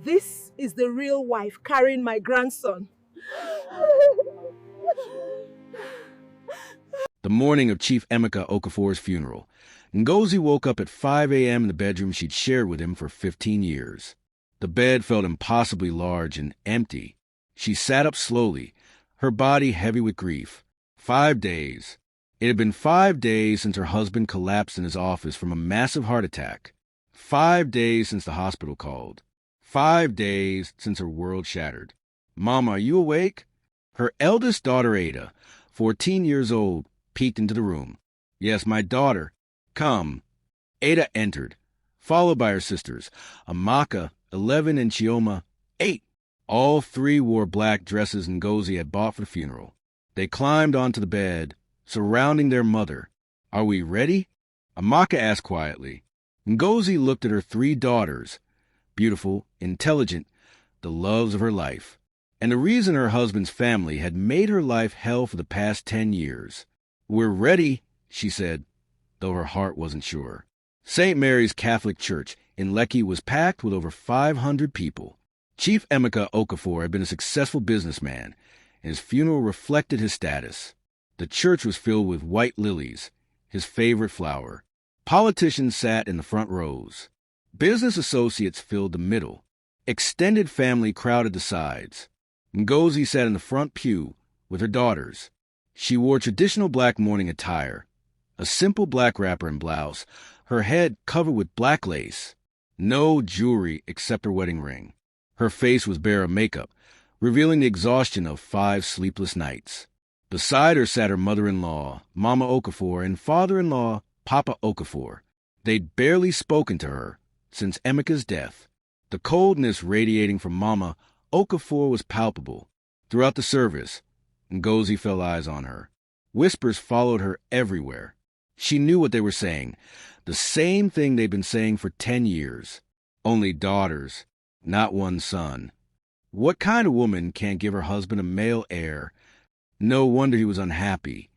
this is the real wife carrying my grandson. The morning of Chief Emeka Okafor's funeral, Ngozi woke up at 5 a.m. in the bedroom she'd shared with him for 15 years. The bed felt impossibly large and empty. She sat up slowly, her body heavy with grief. 5 days. It had been 5 days since her husband collapsed in his office from a massive heart attack. 5 days since the hospital called. 5 days since her world shattered. "Mama, are you awake?" Her eldest daughter, Ada, 14 years old, peeked into the room. "Yes, my daughter. Come." Ada entered, followed by her sisters, Amaka, 11, and Chioma, 8. All three wore black dresses Ngozi had bought for the funeral. They climbed onto the bed, surrounding their mother. "Are we ready?" Amaka asked quietly. Ngozi looked at her 3 daughters, beautiful, intelligent, the loves of her life, and the reason her husband's family had made her life hell for the past 10 years. "We're ready," she said, though her heart wasn't sure. St. Mary's Catholic Church in Lekki was packed with over 500 people. Chief Emeka Okafor had been a successful businessman, and his funeral reflected his status. The church was filled with white lilies, his favorite flower. Politicians sat in the front rows. Business associates filled the middle. Extended family crowded the sides. Ngozi sat in the front pew with her daughters. She wore traditional black mourning attire, a simple black wrapper and blouse, her head covered with black lace. No jewelry except her wedding ring. Her face was bare of makeup, revealing the exhaustion of 5 sleepless nights. Beside her sat her mother-in-law, Mama Okafor, and father-in-law, Papa Okafor. They'd barely spoken to her since Emeka's death. The coldness radiating from Mama Okafor was palpable. Throughout the service, Ngozi felt eyes on her. Whispers followed her everywhere. She knew what they were saying, the same thing they'd been saying for 10 years. Only daughters, not one son. What kind of woman can't give her husband a male heir? No wonder he was unhappy.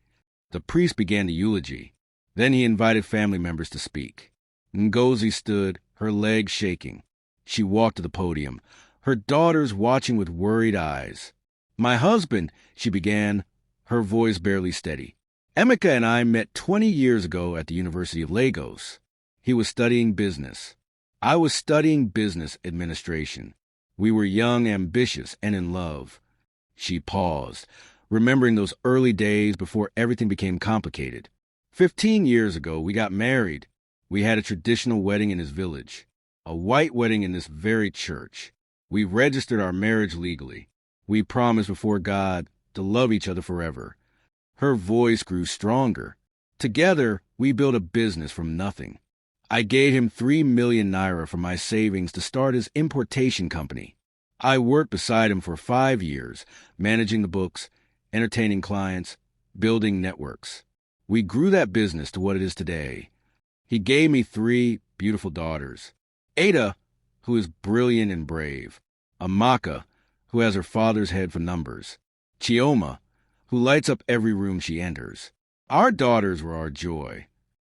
The priest began the eulogy. Then he invited family members to speak. Ngozi stood, her legs shaking. She walked to the podium, her daughters watching with worried eyes. "My husband," she began, her voice barely steady. "Emeka and I met 20 years ago at the University of Lagos. He was studying business. I was studying business administration. We were young, ambitious, and in love." She paused, remembering those early days before everything became complicated. 15 years ago, we got married. We had a traditional wedding in his village, a white wedding in this very church. We registered our marriage legally. We promised before God to love each other forever. Her voice grew stronger. Together, we built a business from nothing. I gave him 3 million naira from my savings to start his importation company. I worked beside him for 5 years, managing the books, entertaining clients, building networks. We grew that business to what it is today. He gave me 3 beautiful daughters. Ada, who is brilliant and brave. Amaka, who has her father's head for numbers. Chioma, who lights up every room she enters. Our daughters were our joy.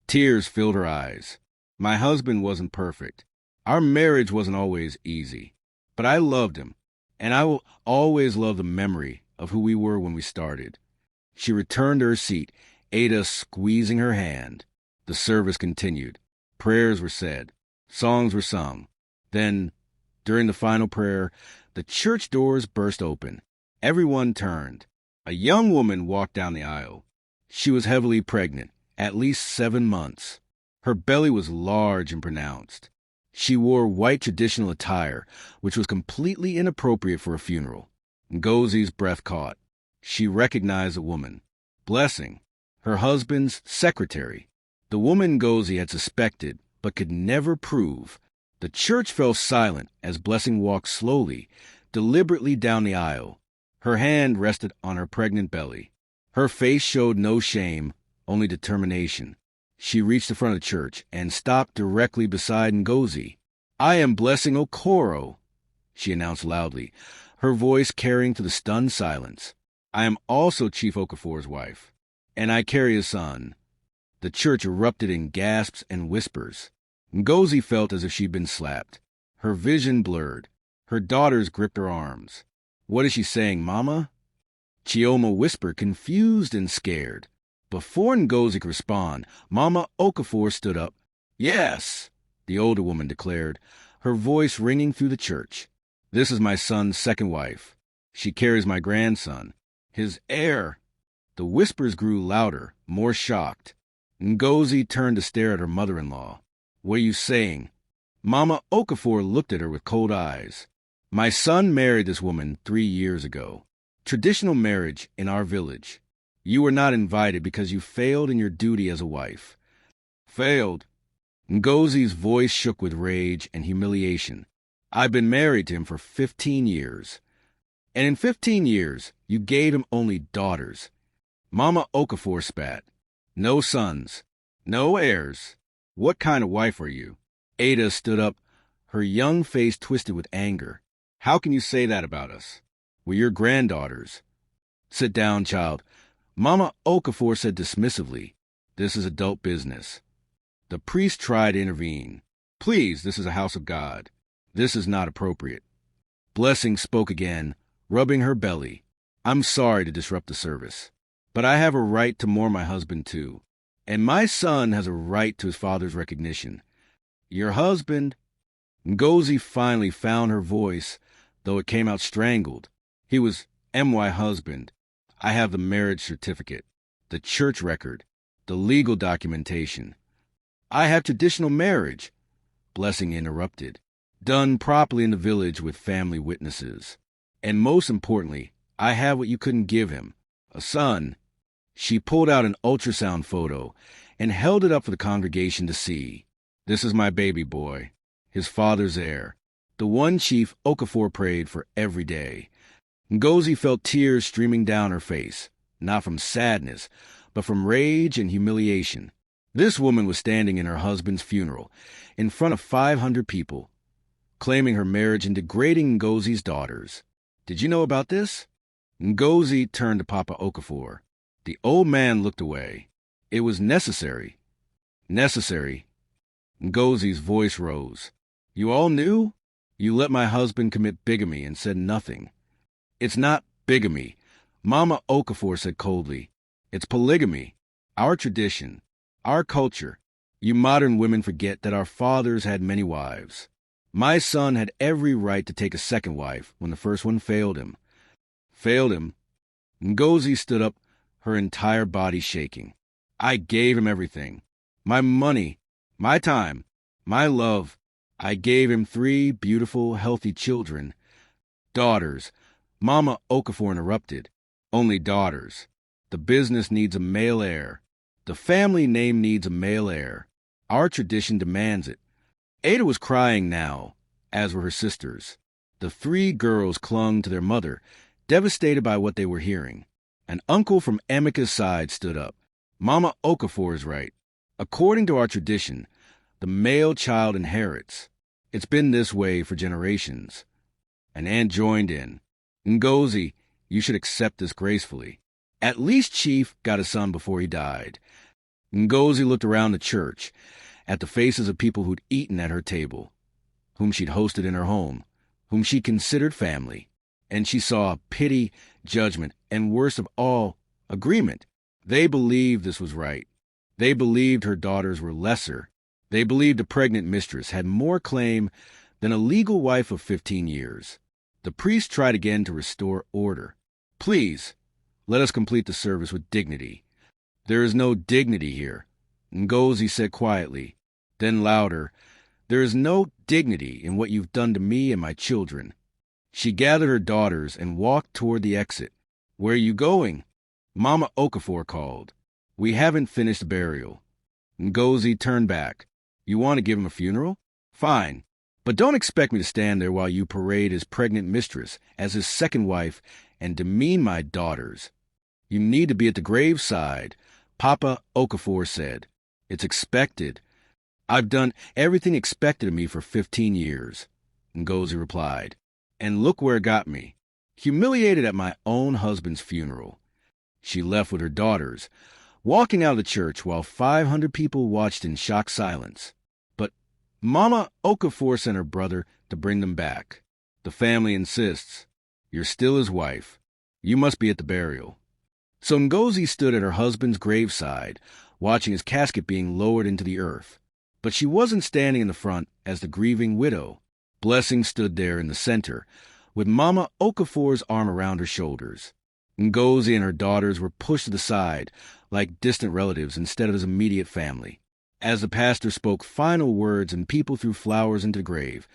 Tears filled her eyes. My husband wasn't perfect. Our marriage wasn't always easy. But I loved him, and I will always love the memory of who we were when we started. She returned to her seat, Ada squeezing her hand. The service continued. Prayers were said. Songs were sung. Then, during the final prayer, the church doors burst open. Everyone turned. A young woman walked down the aisle. She was heavily pregnant, at least 7 months. Her belly was large and pronounced. She wore white traditional attire, which was completely inappropriate for a funeral. Ngozi's breath caught. She recognized the woman. Blessing, her husband's secretary. The woman Ngozi had suspected, but could never prove. The church fell silent as Blessing walked slowly, deliberately down the aisle. Her hand rested on her pregnant belly. Her face showed no shame, only determination. She reached the front of the church and stopped directly beside Ngozi. "I am Blessing Okoro," she announced loudly, her voice carrying through the stunned silence. "I am also Chief Okafor's wife, and I carry a son." The church erupted in gasps and whispers. Ngozi felt as if she'd been slapped. Her vision blurred. Her daughters gripped her arms. "What is she saying, Mama?" Chioma whispered, confused and scared. Before Ngozi could respond, Mama Okafor stood up. "Yes," the older woman declared, her voice ringing through the church. "This is my son's second wife. She carries my grandson, his heir." The whispers grew louder, more shocked. Ngozi turned to stare at her mother-in-law. "What are you saying?" Mama Okafor looked at her with cold eyes. "My son married this woman 3 years ago. Traditional marriage in our village. You were not invited because you failed in your duty as a wife." "Failed?" Ngozi's voice shook with rage and humiliation. "I've been married to him for 15 years. And in 15 years, you gave him only daughters." Mama Okafor spat. "No sons. No heirs. What kind of wife are you?" Ada stood up, her young face twisted with anger. "How can you say that about us? We're your granddaughters." "Sit down, child," Mama Okafor said dismissively. "This is adult business." The priest tried to intervene. "Please, this is a house of God. This is not appropriate." Blessing spoke again, rubbing her belly. "I'm sorry to disrupt the service, but I have a right to mourn my husband too. And my son has a right to his father's recognition. Your husband—" Ngozi finally found her voice, though it came out strangled. "He was my husband. I have the marriage certificate, the church record, the legal documentation. I have traditional marriage," Blessing interrupted, "done properly in the village with family witnesses. And most importantly, I have what you couldn't give him, a son." She pulled out an ultrasound photo and held it up for the congregation to see. "This is my baby boy, his father's heir, the one Chief Okafor prayed for every day." Ngozi felt tears streaming down her face, not from sadness, but from rage and humiliation. This woman was standing in her husband's funeral, in front of 500 people, claiming her marriage and degrading Ngozi's daughters. "Did you know about this?" Ngozi turned to Papa Okafor. The old man looked away. "It was necessary." "Necessary?" Ngozi's voice rose. "You all knew? You let my husband commit bigamy and said nothing." "It's not bigamy," Mama Okafor said coldly. "It's polygamy. Our tradition. Our culture. You modern women forget that our fathers had many wives. My son had every right to take a second wife when the first one failed him." "Failed him?" Ngozi stood up, her entire body shaking. "I gave him everything. My money, my time, my love. I gave him 3 beautiful, healthy children. Daughters." Mama Okafor interrupted. "Only daughters. The business needs a male heir. The family name needs a male heir. Our tradition demands it." Ada was crying now, as were her sisters. The 3 girls clung to their mother, devastated by what they were hearing. An uncle from Emeka's side stood up. "Mama Okafor is right. According to our tradition, the male child inherits. It's been this way for generations." An aunt joined in. "Ngozi, you should accept this gracefully. At least Chief got a son before he died." Ngozi looked around the church, at the faces of people who'd eaten at her table, whom she'd hosted in her home, whom she considered family, and she saw pity, judgment, and worst of all, agreement. They believed this was right. They believed her daughters were lesser. They believed a pregnant mistress had more claim than a legal wife of 15 years. The priest tried again to restore order. "Please, let us complete the service with dignity." "There is no dignity here," Ngozi said quietly. Then louder, "There is no dignity in what you've done to me and my children." She gathered her daughters and walked toward the exit. "Where are you going?" Mama Okafor called. "We haven't finished the burial." Ngozi turned back. "You want to give him a funeral? Fine. But don't expect me to stand there while you parade his pregnant mistress as his second wife and demean my daughters. You need to be at the graveside," Papa Okafor said. "It's expected." "I've done everything expected of me for 15 years, Ngozi replied. "And look where it got me. Humiliated at my own husband's funeral." She left with her daughters, walking out of the church while 500 people watched in shocked silence. But Mama Okafor sent her brother to bring them back. The family insists. You're still his wife. You must be at the burial. So Ngozi stood at her husband's graveside, watching his casket being lowered into the earth. But she wasn't standing in the front as the grieving widow. Blessing stood there in the center, with Mama Okafor's arm around her shoulders. Ngozi and her daughters were pushed to the side, like distant relatives instead of his immediate family. As the pastor spoke final words and people threw flowers into the grave,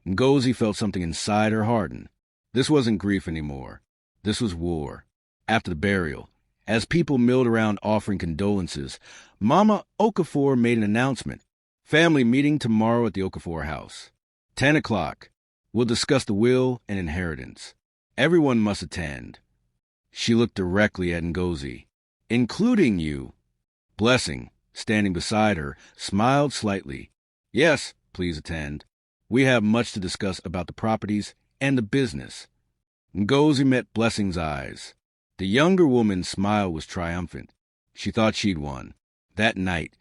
Ngozi felt something inside her harden. This wasn't grief anymore. This was war. After the burial, as people milled around offering condolences, Mama Okafor made an announcement. Family meeting tomorrow at the Okafor house. 10 o'clock. We'll discuss the will and inheritance. Everyone must attend. She looked directly at Ngozi. Including you. Blessing, standing beside her, smiled slightly. Yes, please attend. We have much to discuss about the properties and the business. Ngozi met Blessing's eyes. The younger woman's smile was triumphant. She thought she'd won. That night,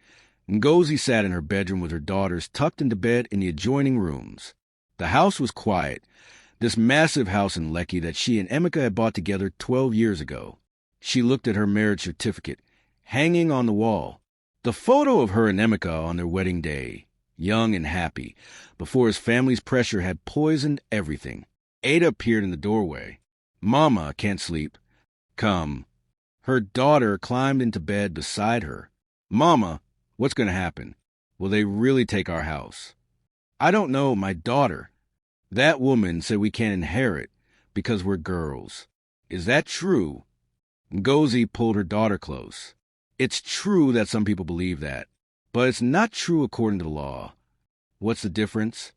Ngozi sat in her bedroom with her daughters tucked into bed in the adjoining rooms. The house was quiet, this massive house in Lekki that she and Emeka had bought together 12 years ago. She looked at her marriage certificate, hanging on the wall. The photo of her and Emeka on their wedding day, young and happy, before his family's pressure had poisoned everything. Ada appeared in the doorway. Mama can't sleep. Come. Her daughter climbed into bed beside her. Mama, what's going to happen? Will they really take our house? I don't know, my daughter. That woman said we can't inherit because we're girls. Is that true? Ngozi pulled her daughter close. It's true that some people believe that, but it's not true according to the law. What's the difference?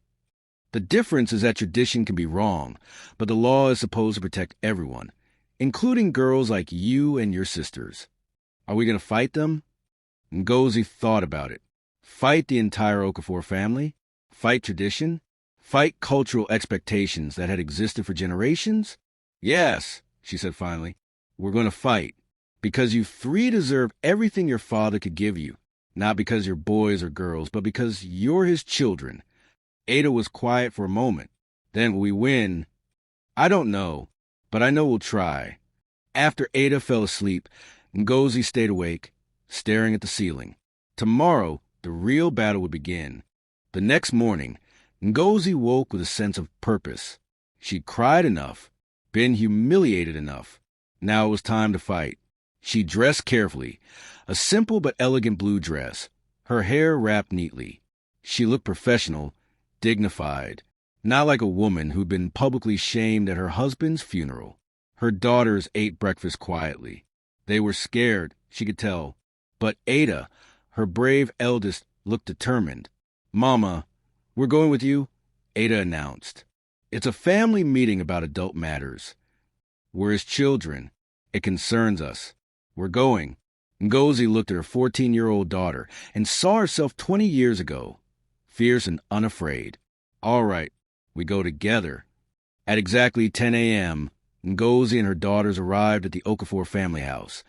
The difference is that tradition can be wrong, but the law is supposed to protect everyone, including girls like you and your sisters. Are we going to fight them? Ngozi thought about it. Fight the entire Okafor family? Fight tradition? Fight cultural expectations that had existed for generations? Yes, she said finally. We're going to fight. Because you three deserve everything your father could give you. Not because you're boys or girls, but because you're his children. Ada was quiet for a moment. Then will we win? I don't know, but I know we'll try. After Ada fell asleep, Ngozi stayed awake, staring at the ceiling. Tomorrow, the real battle would begin. The next morning, Ngozi woke with a sense of purpose. She'd cried enough, been humiliated enough. Now it was time to fight. She dressed carefully, a simple but elegant blue dress, her hair wrapped neatly. She looked professional, dignified, not like a woman who'd been publicly shamed at her husband's funeral. Her daughters ate breakfast quietly. They were scared, she could tell. But Ada, her brave eldest, looked determined. Mama, we're going with you, Ada announced. It's a family meeting about adult matters. We're his children. It concerns us. We're going. Ngozi looked at her 14-year-old daughter and saw herself 20 years ago, fierce and unafraid. All right, we go together. At exactly 10 a.m., Ngozi and her daughters arrived at the Okafor family house,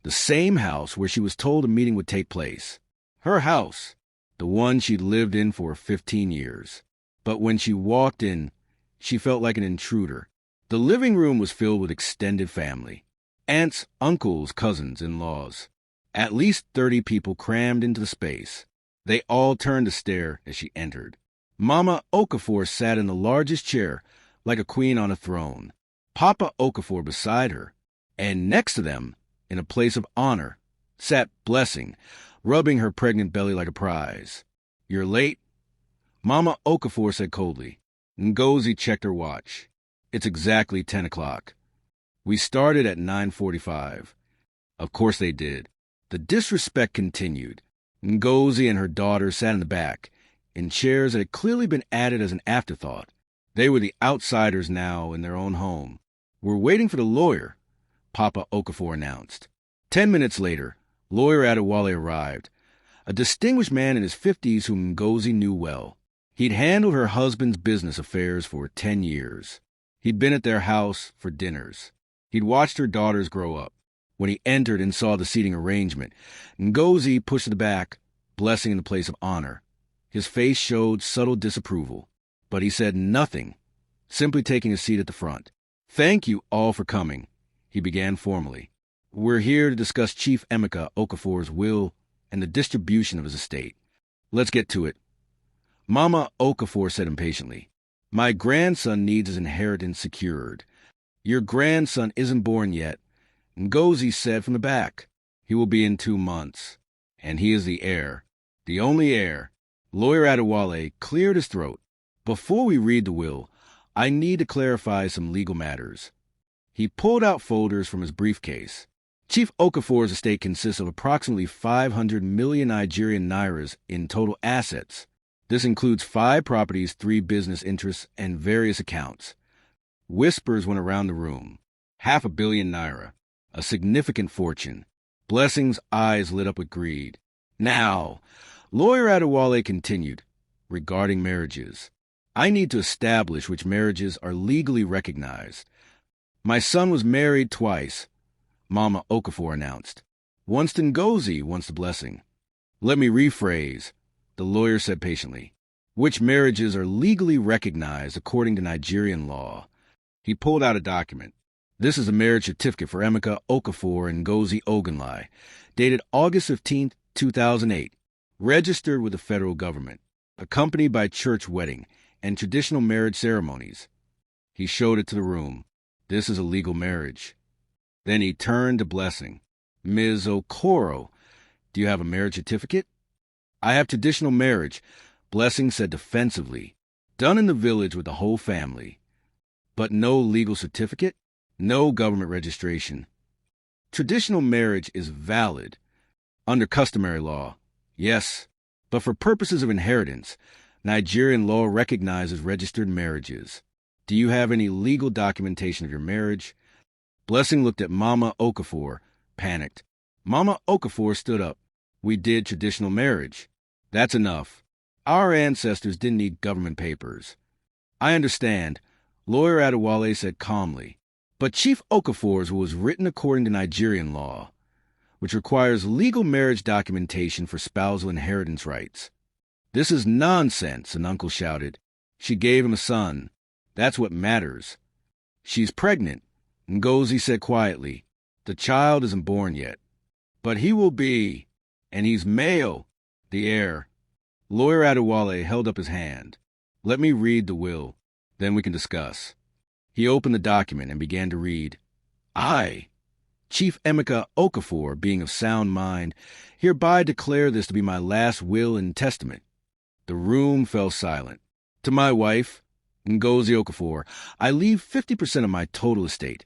the same house where she was told a meeting would take place. Her house, the one she'd lived in for 15 years. But when she walked in, she felt like an intruder. The living room was filled with extended family. Aunts, uncles, cousins, in-laws. At least 30 people crammed into the space. They all turned to stare as she entered. Mama Okafor sat in the largest chair, like a queen on a throne. Papa Okafor beside her. And next to them, in a place of honor, sat Blessing, rubbing her pregnant belly like a prize. You're late? Mama Okafor said coldly. Ngozi checked her watch. It's exactly 10 o'clock. We started at 9:45. Of course they did. The disrespect continued. Ngozi and her daughter sat in the back, in chairs that had clearly been added as an afterthought. They were the outsiders now in their own home. We're waiting for the lawyer, Papa Okafor announced. 10 minutes later, Lawyer Adewale arrived, a distinguished man in his 50s whom Ngozi knew well. He'd handled her husband's business affairs for 10 years. He'd been at their house for dinners. He'd watched her daughters grow up. When he entered and saw the seating arrangement, Ngozi pushed to the back, Blessing in the place of honor. His face showed subtle disapproval, but he said nothing. simply taking a seat at the front. "Thank you all for coming," he began formally. "We're here to discuss Chief Emeka Okafor's will and the distribution of his estate. Let's get to it." Mama Okafor said impatiently, "My grandson needs his inheritance secured." "Your grandson isn't born yet," Ngozi said from the back. "He will be in 2 months. And he is the heir. The only heir." Lawyer Adewale cleared his throat. "Before we read the will, I need to clarify some legal matters." He pulled out folders from his briefcase. Chief Okafor's estate consists of approximately 500 million Nigerian nairas in total assets. This includes 5 properties, 3 business interests, and various accounts. Whispers went around the room. 500 million naira. A significant fortune. Blessing's eyes lit up with greed. "Now," Lawyer Adewale continued, "regarding marriages, I need to establish which marriages are legally recognized. My son was married twice," Mama Okafor announced. "Once to Ngozi, once to Blessing." "Let me rephrase," the lawyer said patiently. "Which marriages are legally recognized according to Nigerian law?" He pulled out a document. "This is a marriage certificate for Emeka Okafor and Ngozi Ogunlai, dated August 15, 2008, registered with the federal government, accompanied by church wedding and traditional marriage ceremonies." He showed it to the room. "This is a legal marriage." Then he turned to Blessing. "Ms. Okoro, do you have a marriage certificate?" "I have traditional marriage," Blessing said defensively, "done in the village with the whole family." "But no legal certificate? No government registration?" "Traditional marriage is valid under customary law, yes, but for purposes of inheritance, Nigerian law recognizes registered marriages. Do you have any legal documentation of your marriage?" Blessing looked at Mama Okafor, panicked. Mama Okafor stood up. "We did traditional marriage. That's enough. Our ancestors didn't need government papers." "I understand," Lawyer Adewale said calmly. "But Chief Okafor's was written according to Nigerian law, which requires legal marriage documentation for spousal inheritance rights." "This is nonsense," an uncle shouted. "She gave him a son. That's what matters." "She's pregnant," Ngozi said quietly. "The child isn't born yet. But he will be, and he's male, the heir." Lawyer Adewale held up his hand. "Let me read the will, then we can discuss." He opened the document and began to read. "I, Chief Emeka Okafor, being of sound mind, hereby declare this to be my last will and testament." The room fell silent. "To my wife, Ngozi Okafor, I leave 50% of my total estate,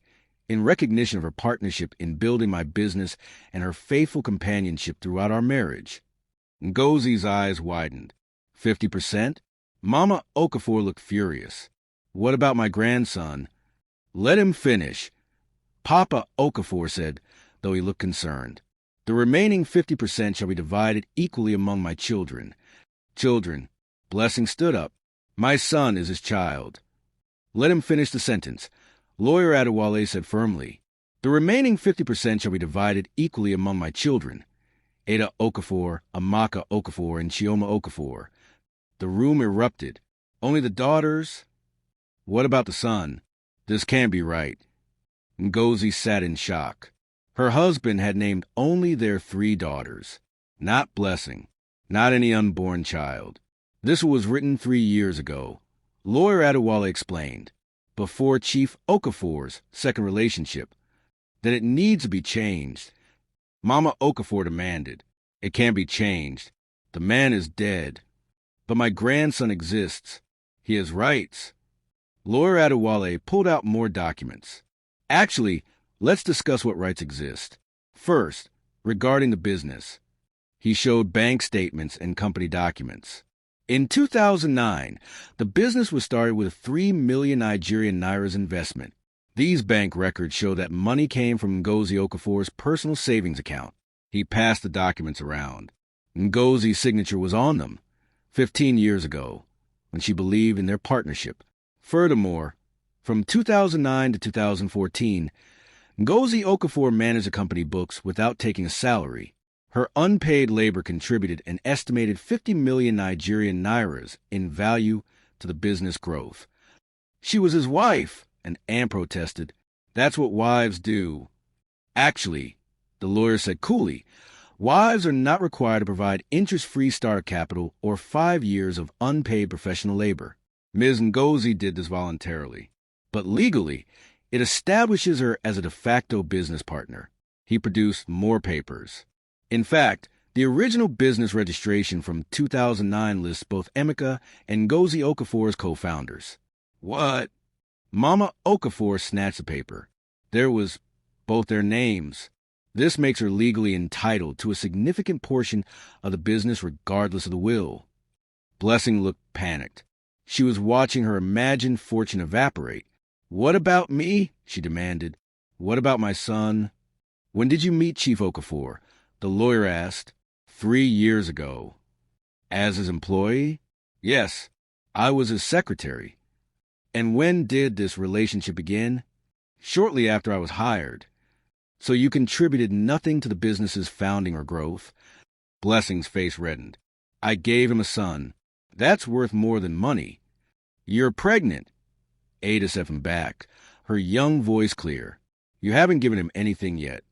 in recognition of her partnership in building my business and her faithful companionship throughout our marriage." Ngozi's eyes widened. 50%? Mama Okafor looked furious. "What about my grandson?" "Let him finish," Papa Okafor said, though he looked concerned. "The remaining 50% shall be divided equally among my children." "Children." Blessing stood up. "My son is his child." "Let him finish the sentence," Lawyer Adewale said firmly. "The remaining 50% shall be divided equally among my children, Ada Okafor, Amaka Okafor, and Chioma Okafor." The room erupted. "Only the daughters? What about the son? This can't be right." Ngozi sat in shock. Her husband had named only their 3 daughters. Not Blessing. Not any unborn child. This was written 3 years ago. Lawyer Adewale explained. Before Chief Okafor's second relationship. Then it needs to be changed. Mama Okafor demanded. "It can't be changed. The man is dead. But my grandson exists. He has rights." Lawyer Adewale pulled out more documents. "Actually, let's discuss what rights exist. First, regarding the business." He showed bank statements and company documents. In 2009, the business was started with a 3 million Nigerian nairas investment. These bank records show that money came from Ngozi Okafor's personal savings account. He passed the documents around. Ngozi's signature was on them 15 years ago, when she believed in their partnership. Furthermore, from 2009 to 2014, Ngozi Okafor managed the company books without taking a salary. Her unpaid labor contributed an estimated 50 million Nigerian nairas in value to the business growth. She was his wife, and Anne protested. That's what wives do. Actually, the lawyer said coolly, wives are not required to provide interest-free starter capital or 5 years of unpaid professional labor. Ms. Ngozi did this voluntarily. But legally, it establishes her as a de facto business partner. He produced more papers. In fact, the original business registration from 2009 lists both Emeka and Ngozi Okafor as co-founders. What? Mama Okafor snatched the paper. There was both their names. This makes her legally entitled to a significant portion of the business regardless of the will. Blessing looked panicked. She was watching her imagined fortune evaporate. What about me? She demanded. What about my son? When did you meet Chief Okafor? The lawyer asked. 3 years ago. As his employee? Yes, I was his secretary. And when did this relationship begin? Shortly after I was hired. So you contributed nothing to the business's founding or growth? Blessing's face reddened. I gave him a son. That's worth more than money. You're pregnant. Ada set him back, her young voice clear. You haven't given him anything yet.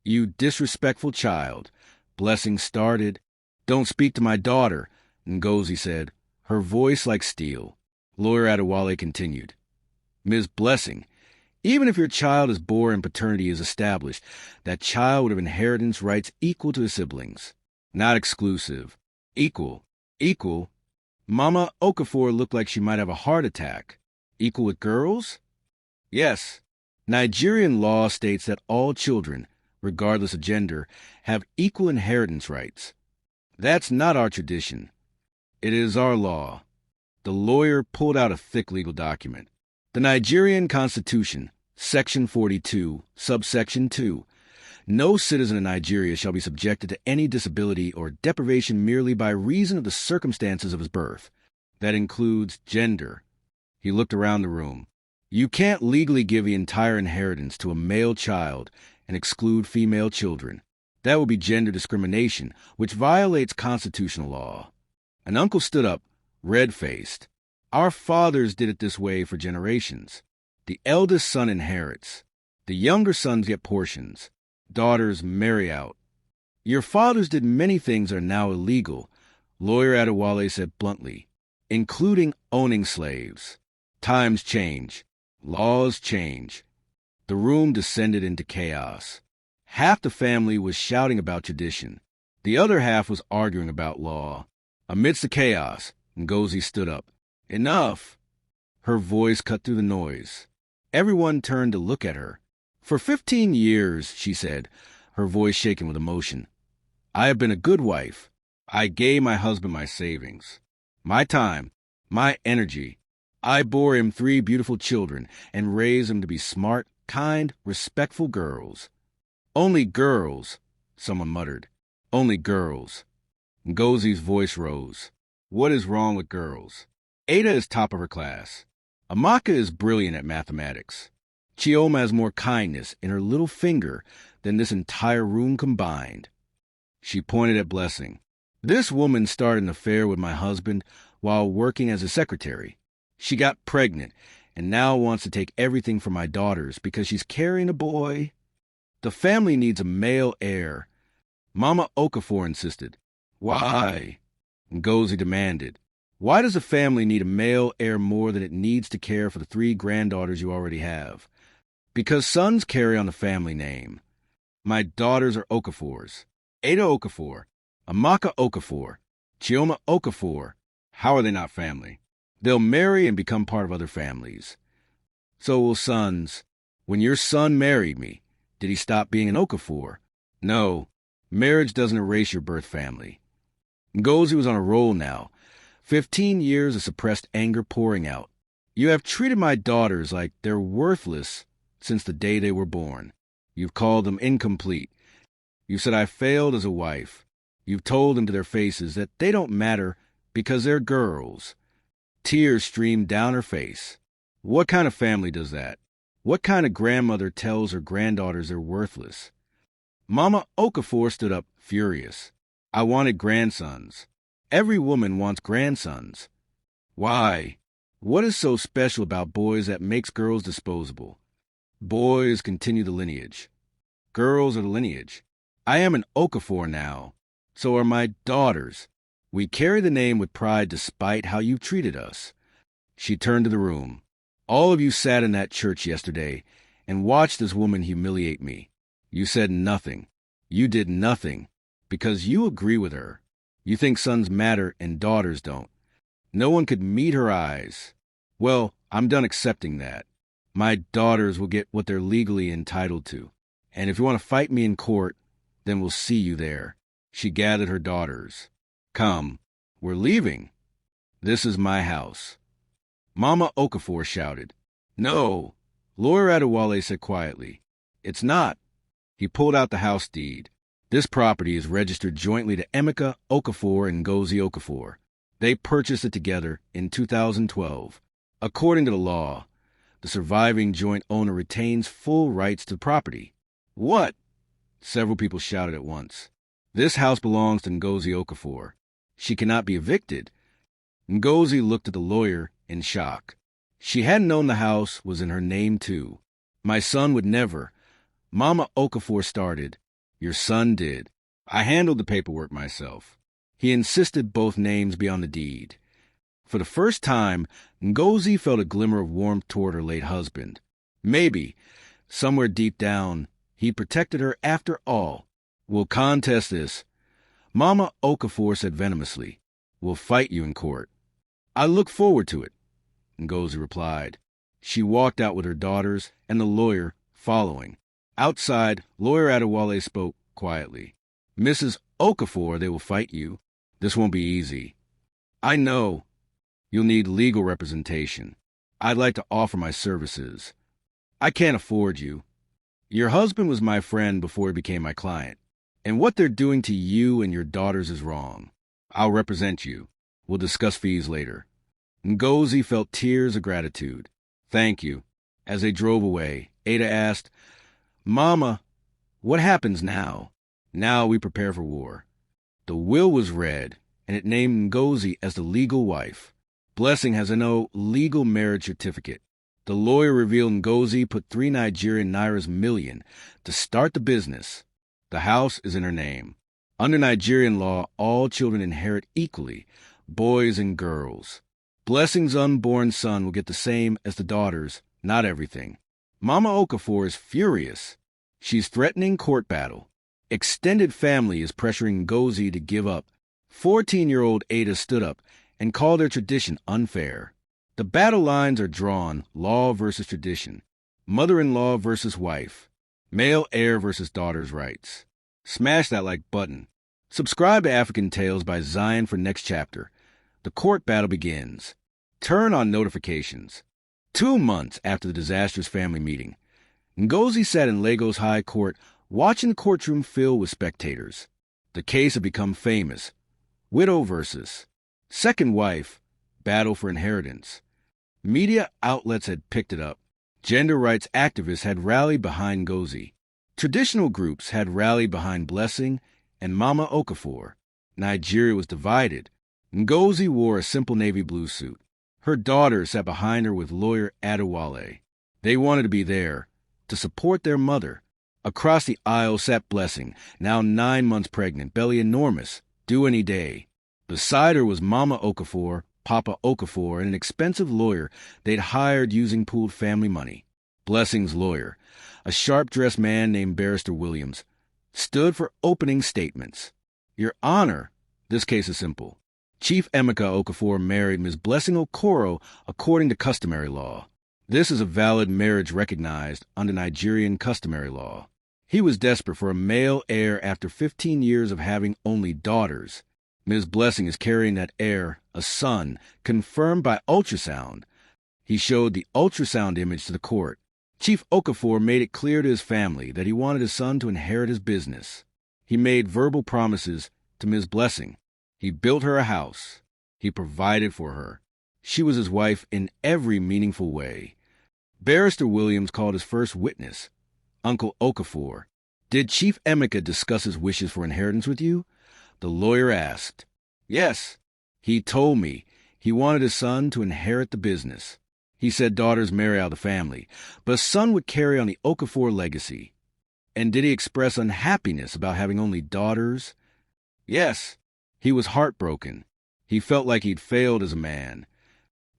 You disrespectful child. Blessing started. Don't speak to my daughter, Ngozi said, her voice like steel. Lawyer Adewale continued. Ms. Blessing, even if your child is born and paternity is established, that child would have inheritance rights equal to his siblings. Not exclusive. Equal. Equal. Mama Okafor looked like she might have a heart attack. Equal with girls? Yes. Nigerian law states that all children, regardless of gender, have equal inheritance rights. That's not our tradition. It is our law. The lawyer pulled out a thick legal document. The Nigerian Constitution, Section 42, subsection 2. No citizen of Nigeria shall be subjected to any disability or deprivation merely by reason of the circumstances of his birth. That includes gender. He looked around the room. You can't legally give the entire inheritance to a male child and exclude female children. That would be gender discrimination, which violates constitutional law. An uncle stood up, red-faced. Our fathers did it this way for generations. The eldest son inherits. The younger sons get portions. Daughters marry out. Your fathers did many things that are now illegal, Lawyer Adewale said bluntly, including owning slaves. Times change. Laws change. The room descended into chaos. Half the family was shouting about tradition. The other half was arguing about law. Amidst the chaos, Ngozi stood up. Enough! Her voice cut through the noise. Everyone turned to look at her. For 15 years, she said, her voice shaking with emotion, I have been a good wife. I gave my husband my savings, my time, my energy. I bore him 3 beautiful children and raised them to be smart, kind, respectful girls. Only girls, someone muttered. Only girls. Ngozi's voice rose. What is wrong with girls? Ada is top of her class. Amaka is brilliant at mathematics. Chioma has more kindness in her little finger than this entire room combined. She pointed at Blessing. This woman started an affair with my husband while working as a secretary. She got pregnant and now wants to take everything from my daughters because she's carrying a boy. The family needs a male heir. Mama Okafor insisted. Why? Ngozi demanded. Why does a family need a male heir more than it needs to care for the 3 granddaughters you already have? Because sons carry on the family name. My daughters are Okafors. Ada Okafor, Amaka Okafor, Chioma Okafor. How are they not family? They'll marry and become part of other families. So will sons. When your son married me, did he stop being an Okafor? No. Marriage doesn't erase your birth family. Ngozi was on a roll now. 15 years of suppressed anger pouring out. You have treated my daughters like they're worthless since the day they were born. You've called them incomplete. You've said I failed as a wife. You've told them to their faces that they don't matter because they're girls. Tears streamed down her face. What kind of family does that? What kind of grandmother tells her granddaughters they're worthless? Mama Okafor stood up, furious. I wanted grandsons. Every woman wants grandsons. Why? What is so special about boys that makes girls disposable? Boys continue the lineage. Girls are the lineage. I am an Okafor now. So are my daughters. We carry the name with pride despite how you've treated us. She turned to the room. All of you sat in that church yesterday and watched this woman humiliate me. You said nothing. You did nothing because you agree with her. You think sons matter and daughters don't. No one could meet her eyes. Well, I'm done accepting that. My daughters will get what they're legally entitled to. And if you want to fight me in court, then we'll see you there. She gathered her daughters. Come, we're leaving. This is my house. Mama Okafor shouted. No, Lawyer Adewale said quietly. It's not. He pulled out the house deed. This property is registered jointly to Emeka Okafor and Ngozi Okafor. They purchased it together in 2012. According to the law, the surviving joint owner retains full rights to the property. What? Several people shouted at once. This house belongs to Ngozi Okafor. She cannot be evicted. Ngozi looked at the lawyer in shock. She hadn't known the house was in her name, too. My son would never. Mama Okafor started. Your son did. I handled the paperwork myself. He insisted both names be on the deed. For the first time, Ngozi felt a glimmer of warmth toward her late husband. Maybe, somewhere deep down, he protected her after all. We'll contest this. Mama Okafor said venomously. We'll fight you in court. I look forward to it, Ngozi replied. She walked out with her daughters and the lawyer following. Outside, Lawyer Adewale spoke quietly. Mrs. Okafor, they will fight you. This won't be easy. I know. You'll need legal representation. I'd like to offer my services. I can't afford you. Your husband was my friend before he became my client. And what they're doing to you and your daughters is wrong. I'll represent you. We'll discuss fees later. Ngozi felt tears of gratitude. Thank you. As they drove away, Ada asked, Mama, what happens now? Now we prepare for war. The will was read, and it named Ngozi as the legal wife. Blessing has a no legal marriage certificate. The lawyer revealed Ngozi put 3 Nigerian Nairas million to start the business. The house is in her name. Under Nigerian law, all children inherit equally, boys and girls. Blessing's unborn son will get the same as the daughters, not everything. Mama Okafor is furious. She's threatening court battle. Extended family is pressuring Ngozi to give up. 14-year-old Ada stood up and called their tradition unfair. The battle lines are drawn, law versus tradition, mother-in-law versus wife, male heir versus daughter's rights. Smash that like button. Subscribe to Africantales by Zion for next chapter. The court battle begins. Turn on notifications. 2 months after the disastrous family meeting, Ngozi sat in Lagos High Court watching the courtroom fill with spectators. The case had become famous. Widow versus second wife, battle for inheritance. Media outlets had picked it up. Gender rights activists had rallied behind Ngozi. Traditional groups had rallied behind Blessing and Mama Okafor. Nigeria was divided. Ngozi wore a simple navy blue suit. Her daughter sat behind her with lawyer Adewale. They wanted to be there, to support their mother. Across the aisle sat Blessing, now 9 months pregnant, belly enormous, due any day. Beside her was Mama Okafor, Papa Okafor, and an expensive lawyer they'd hired using pooled family money. Blessing's lawyer, a sharp-dressed man named Barrister Williams, stood for opening statements. Your Honor, this case is simple. Chief Emeka Okafor married Ms. Blessing Okoro according to customary law. This is a valid marriage recognized under Nigerian customary law. He was desperate for a male heir after 15 years of having only daughters. Ms. Blessing is carrying that heir, a son, confirmed by ultrasound. He showed the ultrasound image to the court. Chief Okafor made it clear to his family that he wanted his son to inherit his business. He made verbal promises to Ms. Blessing. He built her a house. He provided for her. She was his wife in every meaningful way. Barrister Williams called his first witness, Uncle Okafor. Did Chief Emeka discuss his wishes for inheritance with you? The lawyer asked. Yes. He told me He wanted his son to inherit the business. He said daughters marry out of the family, but a son would carry on the Okafor legacy. And did he express unhappiness about having only daughters? Yes. He was heartbroken. He felt like he'd failed as a man.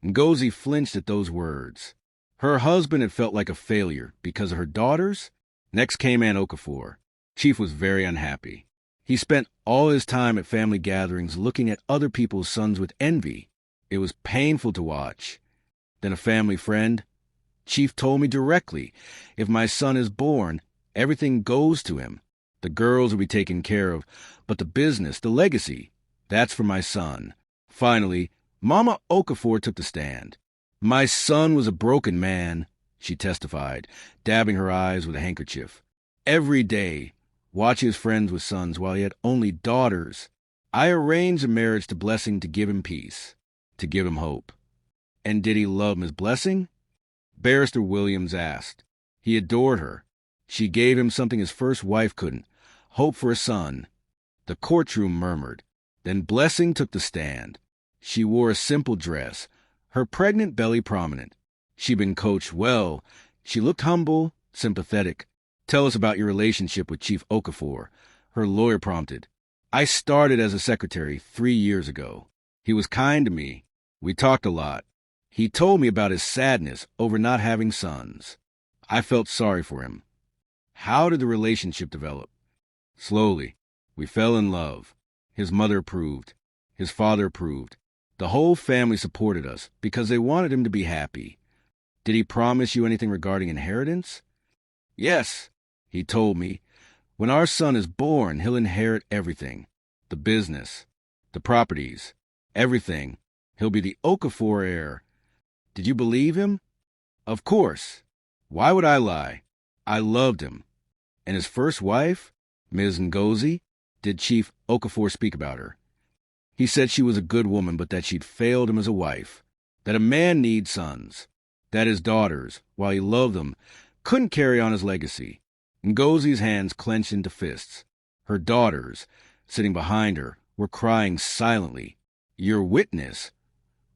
Ngozi flinched at those words. Her husband had felt like a failure because of her daughters? Next came Aunt Okafor. Chief was very unhappy. He spent all his time at family gatherings looking at other people's sons with envy. It was painful to watch. Then a family friend, Chief told me directly, if my son is born, everything goes to him. The girls will be taken care of, but the business, the legacy, that's for my son. Finally, Mama Okafor took the stand. My son was a broken man, she testified, dabbing her eyes with a handkerchief. Every day, watch his friends with sons while he had only daughters. I arranged a marriage to Blessing to give him peace, to give him hope. And did he love Miss Blessing? Barrister Williams asked. He adored her. She gave him something his first wife couldn't, hope for a son. The courtroom murmured. Then Blessing took the stand. She wore a simple dress, her pregnant belly prominent. She'd been coached well. She looked humble, sympathetic. Tell us about your relationship with Chief Okafor, her lawyer prompted. I started as a secretary 3 years ago. He was kind to me. We talked a lot. He told me about his sadness over not having sons. I felt sorry for him. How did the relationship develop? Slowly. We fell in love. His mother approved. His father approved. The whole family supported us because they wanted him to be happy. Did he promise you anything regarding inheritance? Yes, he told me. When our son is born, he'll inherit everything. The business, the properties, everything. He'll be the Okafor heir. Did you believe him? Of course. Why would I lie? I loved him. And his first wife, Ms. Ngozi, did Chief Okafor speak about her? He said she was a good woman, but that she'd failed him as a wife. That a man needs sons. That his daughters, while he loved them, couldn't carry on his legacy. Ngozi's hands clenched into fists. Her daughters, sitting behind her, were crying silently. Your witness,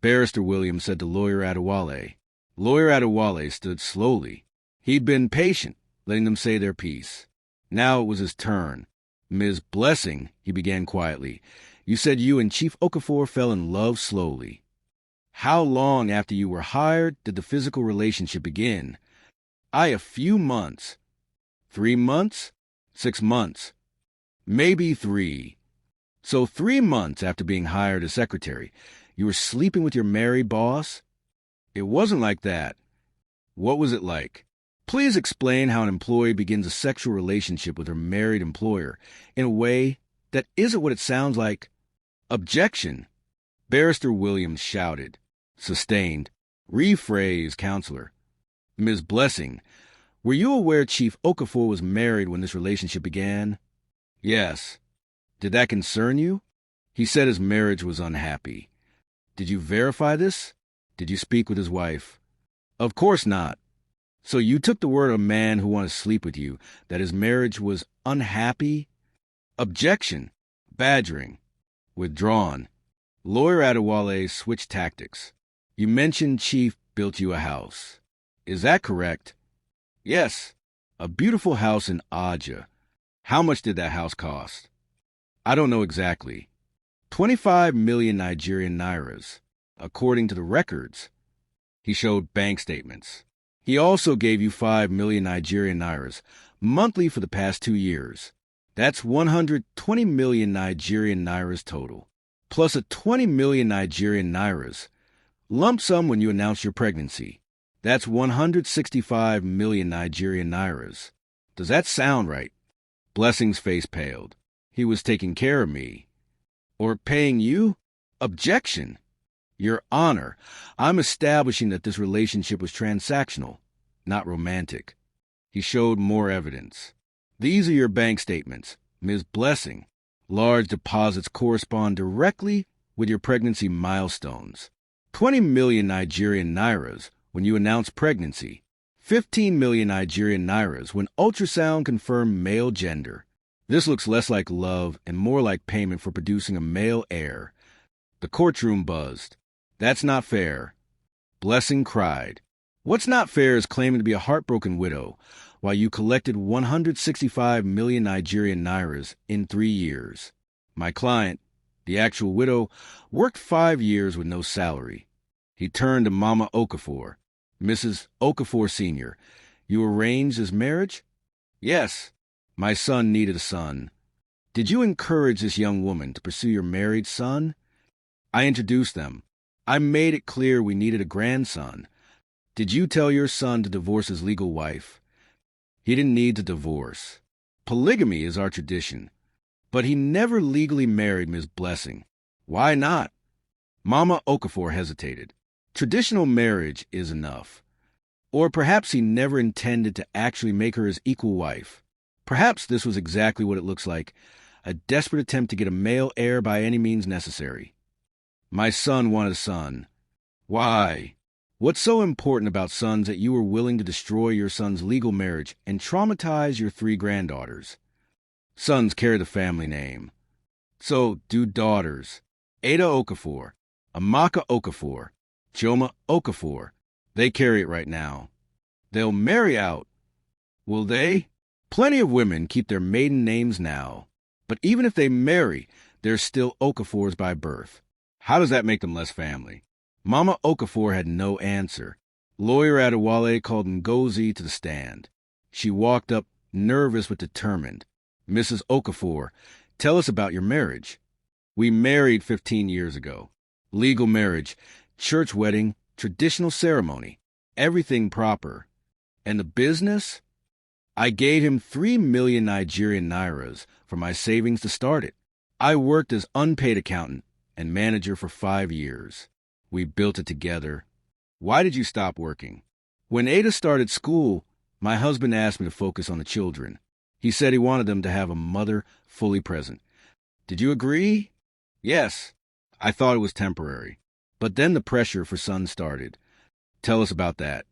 Barrister Williams said to Lawyer Adewale. Lawyer Adewale stood slowly. He'd been patient, letting them say their piece. Now it was his turn. Ms. Blessing, he began quietly, you said you and Chief Okafor fell in love slowly. How long after you were hired did the physical relationship begin? A few months. 3 months? 6 months. Maybe 3. So 3 months after being hired as secretary, you were sleeping with your married boss? It wasn't like that. What was it like? Please explain how an employee begins a sexual relationship with her married employer in a way that isn't what it sounds like. Objection! Barrister Williams shouted. Sustained. Rephrase, counselor. Ms. Blessing, were you aware Chief Okafor was married when this relationship began? Yes. Did that concern you? He said his marriage was unhappy. Did you verify this? Did you speak with his wife? Of course not. So you took the word of a man who wanted to sleep with you, that his marriage was unhappy? Objection. Badgering. Withdrawn. Lawyer Adewale switched tactics. You mentioned Chief built you a house. Is that correct? Yes. A beautiful house in Aja. How much did that house cost? I don't know exactly. 25 million Nigerian nairas, according to the records. He showed bank statements. He also gave you 5 million Nigerian nairas, monthly for the past 2 years. That's 120 million Nigerian nairas total, plus a 20 million Nigerian nairas lump sum when you announce your pregnancy. That's 165 million Nigerian nairas. Does that sound right? Blessing's face paled. He was taking care of me. Or paying you? Objection! Your Honor, I'm establishing that this relationship was transactional, not romantic. He showed more evidence. These are your bank statements, Ms. Blessing. Large deposits correspond directly with your pregnancy milestones. 20 million Nigerian nairas when you announced pregnancy. 15 million Nigerian nairas when ultrasound confirmed male gender. This looks less like love and more like payment for producing a male heir. The courtroom buzzed. That's not fair. Blessing cried. What's not fair is claiming to be a heartbroken widow while you collected 165 million Nigerian nairas in 3 years. My client, the actual widow, worked 5 years with no salary. He turned to Mama Okafor. Mrs. Okafor Sr., you arranged this marriage? Yes. My son needed a son. Did you encourage this young woman to pursue your married son? I introduced them. I made it clear we needed a grandson. Did you tell your son to divorce his legal wife? He didn't need to divorce. Polygamy is our tradition. But he never legally married Miss Blessing. Why not? Mama Okafor hesitated. Traditional marriage is enough. Or perhaps he never intended to actually make her his equal wife. Perhaps this was exactly what it looks like, a desperate attempt to get a male heir by any means necessary. My son wanted a son. Why? What's so important about sons that you were willing to destroy your son's legal marriage and traumatize your 3 granddaughters? Sons carry the family name. So do daughters. Ada Okafor, Amaka Okafor, Chioma Okafor. They carry it right now. They'll marry out. Will they? Plenty of women keep their maiden names now. But even if they marry, they're still Okafors by birth. How does that make them less family? Mama Okafor had no answer. Lawyer Adewale called Ngozi to the stand. She walked up, nervous but determined. Mrs. Okafor, tell us about your marriage. We married 15 years ago. Legal marriage, church wedding, traditional ceremony, everything proper. And the business? I gave him 3 million Nigerian nairas for my savings to start it. I worked as unpaid accountant and manager for 5 years. We built it together. Why did you stop working? When Ada started school, my husband asked me to focus on the children. He said he wanted them to have a mother fully present. Did you agree? Yes. I thought it was temporary. But then the pressure for son started. Tell us about that.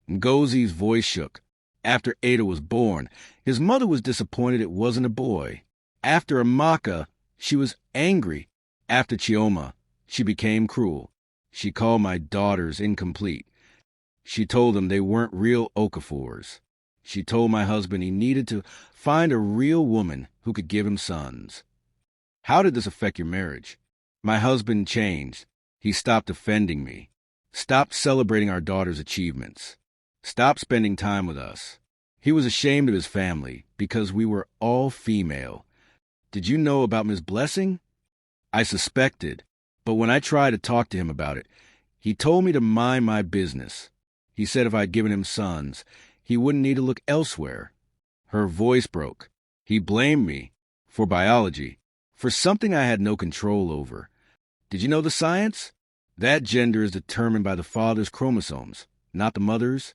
Ngozi's voice shook. After Ada was born, his mother was disappointed it wasn't a boy. After Amaka, she was angry. After Chioma, she became cruel. She called my daughters incomplete. She told them they weren't real Okafors. She told my husband he needed to find a real woman who could give him sons. How did this affect your marriage? My husband changed. He stopped defending me, stopped celebrating our daughter's achievements, stopped spending time with us. He was ashamed of his family because we were all female. Did you know about Miss Blessing? I suspected, but when I tried to talk to him about it, he told me to mind my business. He said if I'd given him sons, he wouldn't need to look elsewhere. Her voice broke. He blamed me for biology, for something I had no control over. Did you know the science? That gender is determined by the father's chromosomes, not the mother's.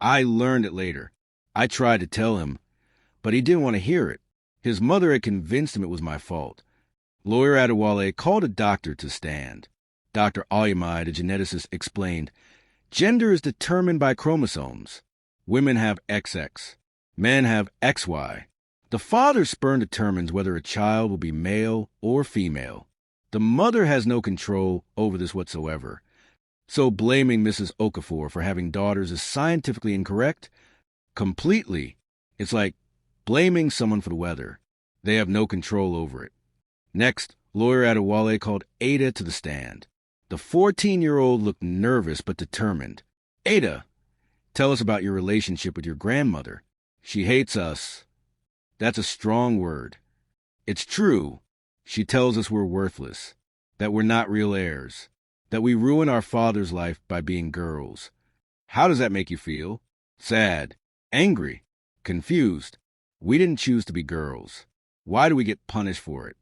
I learned it later. I tried to tell him, but he didn't want to hear it. His mother had convinced him it was my fault. Lawyer Adewale called a doctor to stand. Dr. Oyemide, a geneticist, explained, gender is determined by chromosomes. Women have XX. Men have XY. The father's sperm determines whether a child will be male or female. The mother has no control over this whatsoever. So blaming Mrs. Okafor for having daughters is scientifically incorrect? Completely. It's like blaming someone for the weather. They have no control over it. Next, Lawyer Adewale called Ada to the stand. The 14-year-old looked nervous but determined. Ada, tell us about your relationship with your grandmother. She hates us. That's a strong word. It's true. She tells us we're worthless, that we're not real heirs, that we ruin our father's life by being girls. How does that make you feel? Sad, angry, confused. We didn't choose to be girls. Why do we get punished for it?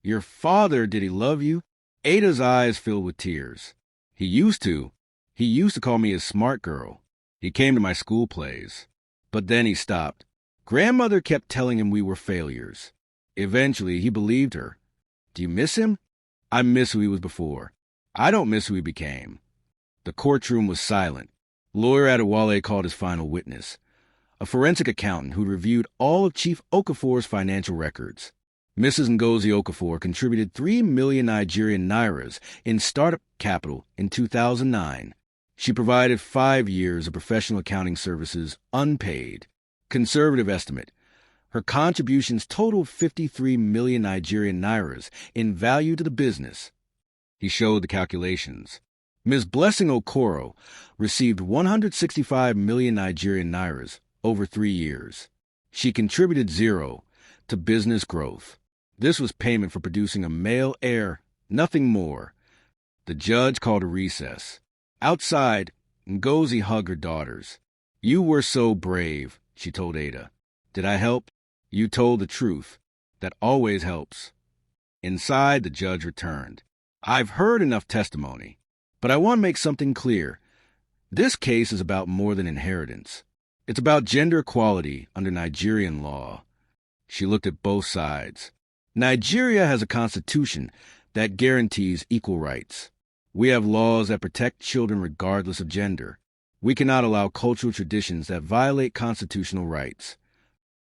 Your father, did he love you? Ada's eyes filled with tears. He used to. He used to call me a smart girl. He came to my school plays. But then he stopped. Grandmother kept telling him we were failures. Eventually, he believed her. Do you miss him? I miss who he was before. I don't miss who he became. The courtroom was silent. Lawyer Adewale called his final witness, a forensic accountant who reviewed all of Chief Okafor's financial records. Mrs. Ngozi Okafor contributed 3 million Nigerian nairas in startup capital in 2009. She provided 5 years of professional accounting services unpaid. Conservative estimate: her contributions totaled 53 million Nigerian nairas in value to the business. He showed the calculations. Ms. Blessing Okoro received 165 million Nigerian nairas over 3 years. She contributed 0 to business growth. This was payment for producing a male heir, nothing more. The judge called a recess. Outside, Ngozi hugged her daughters. "You were so brave," she told Ada. "Did I help?" "You told the truth. That always helps." Inside, the judge returned. "I've heard enough testimony, but I want to make something clear. This case is about more than inheritance. It's about gender equality under Nigerian law." She looked at both sides. Nigeria has a constitution that guarantees equal rights. We have laws that protect children regardless of gender. We cannot allow cultural traditions that violate constitutional rights.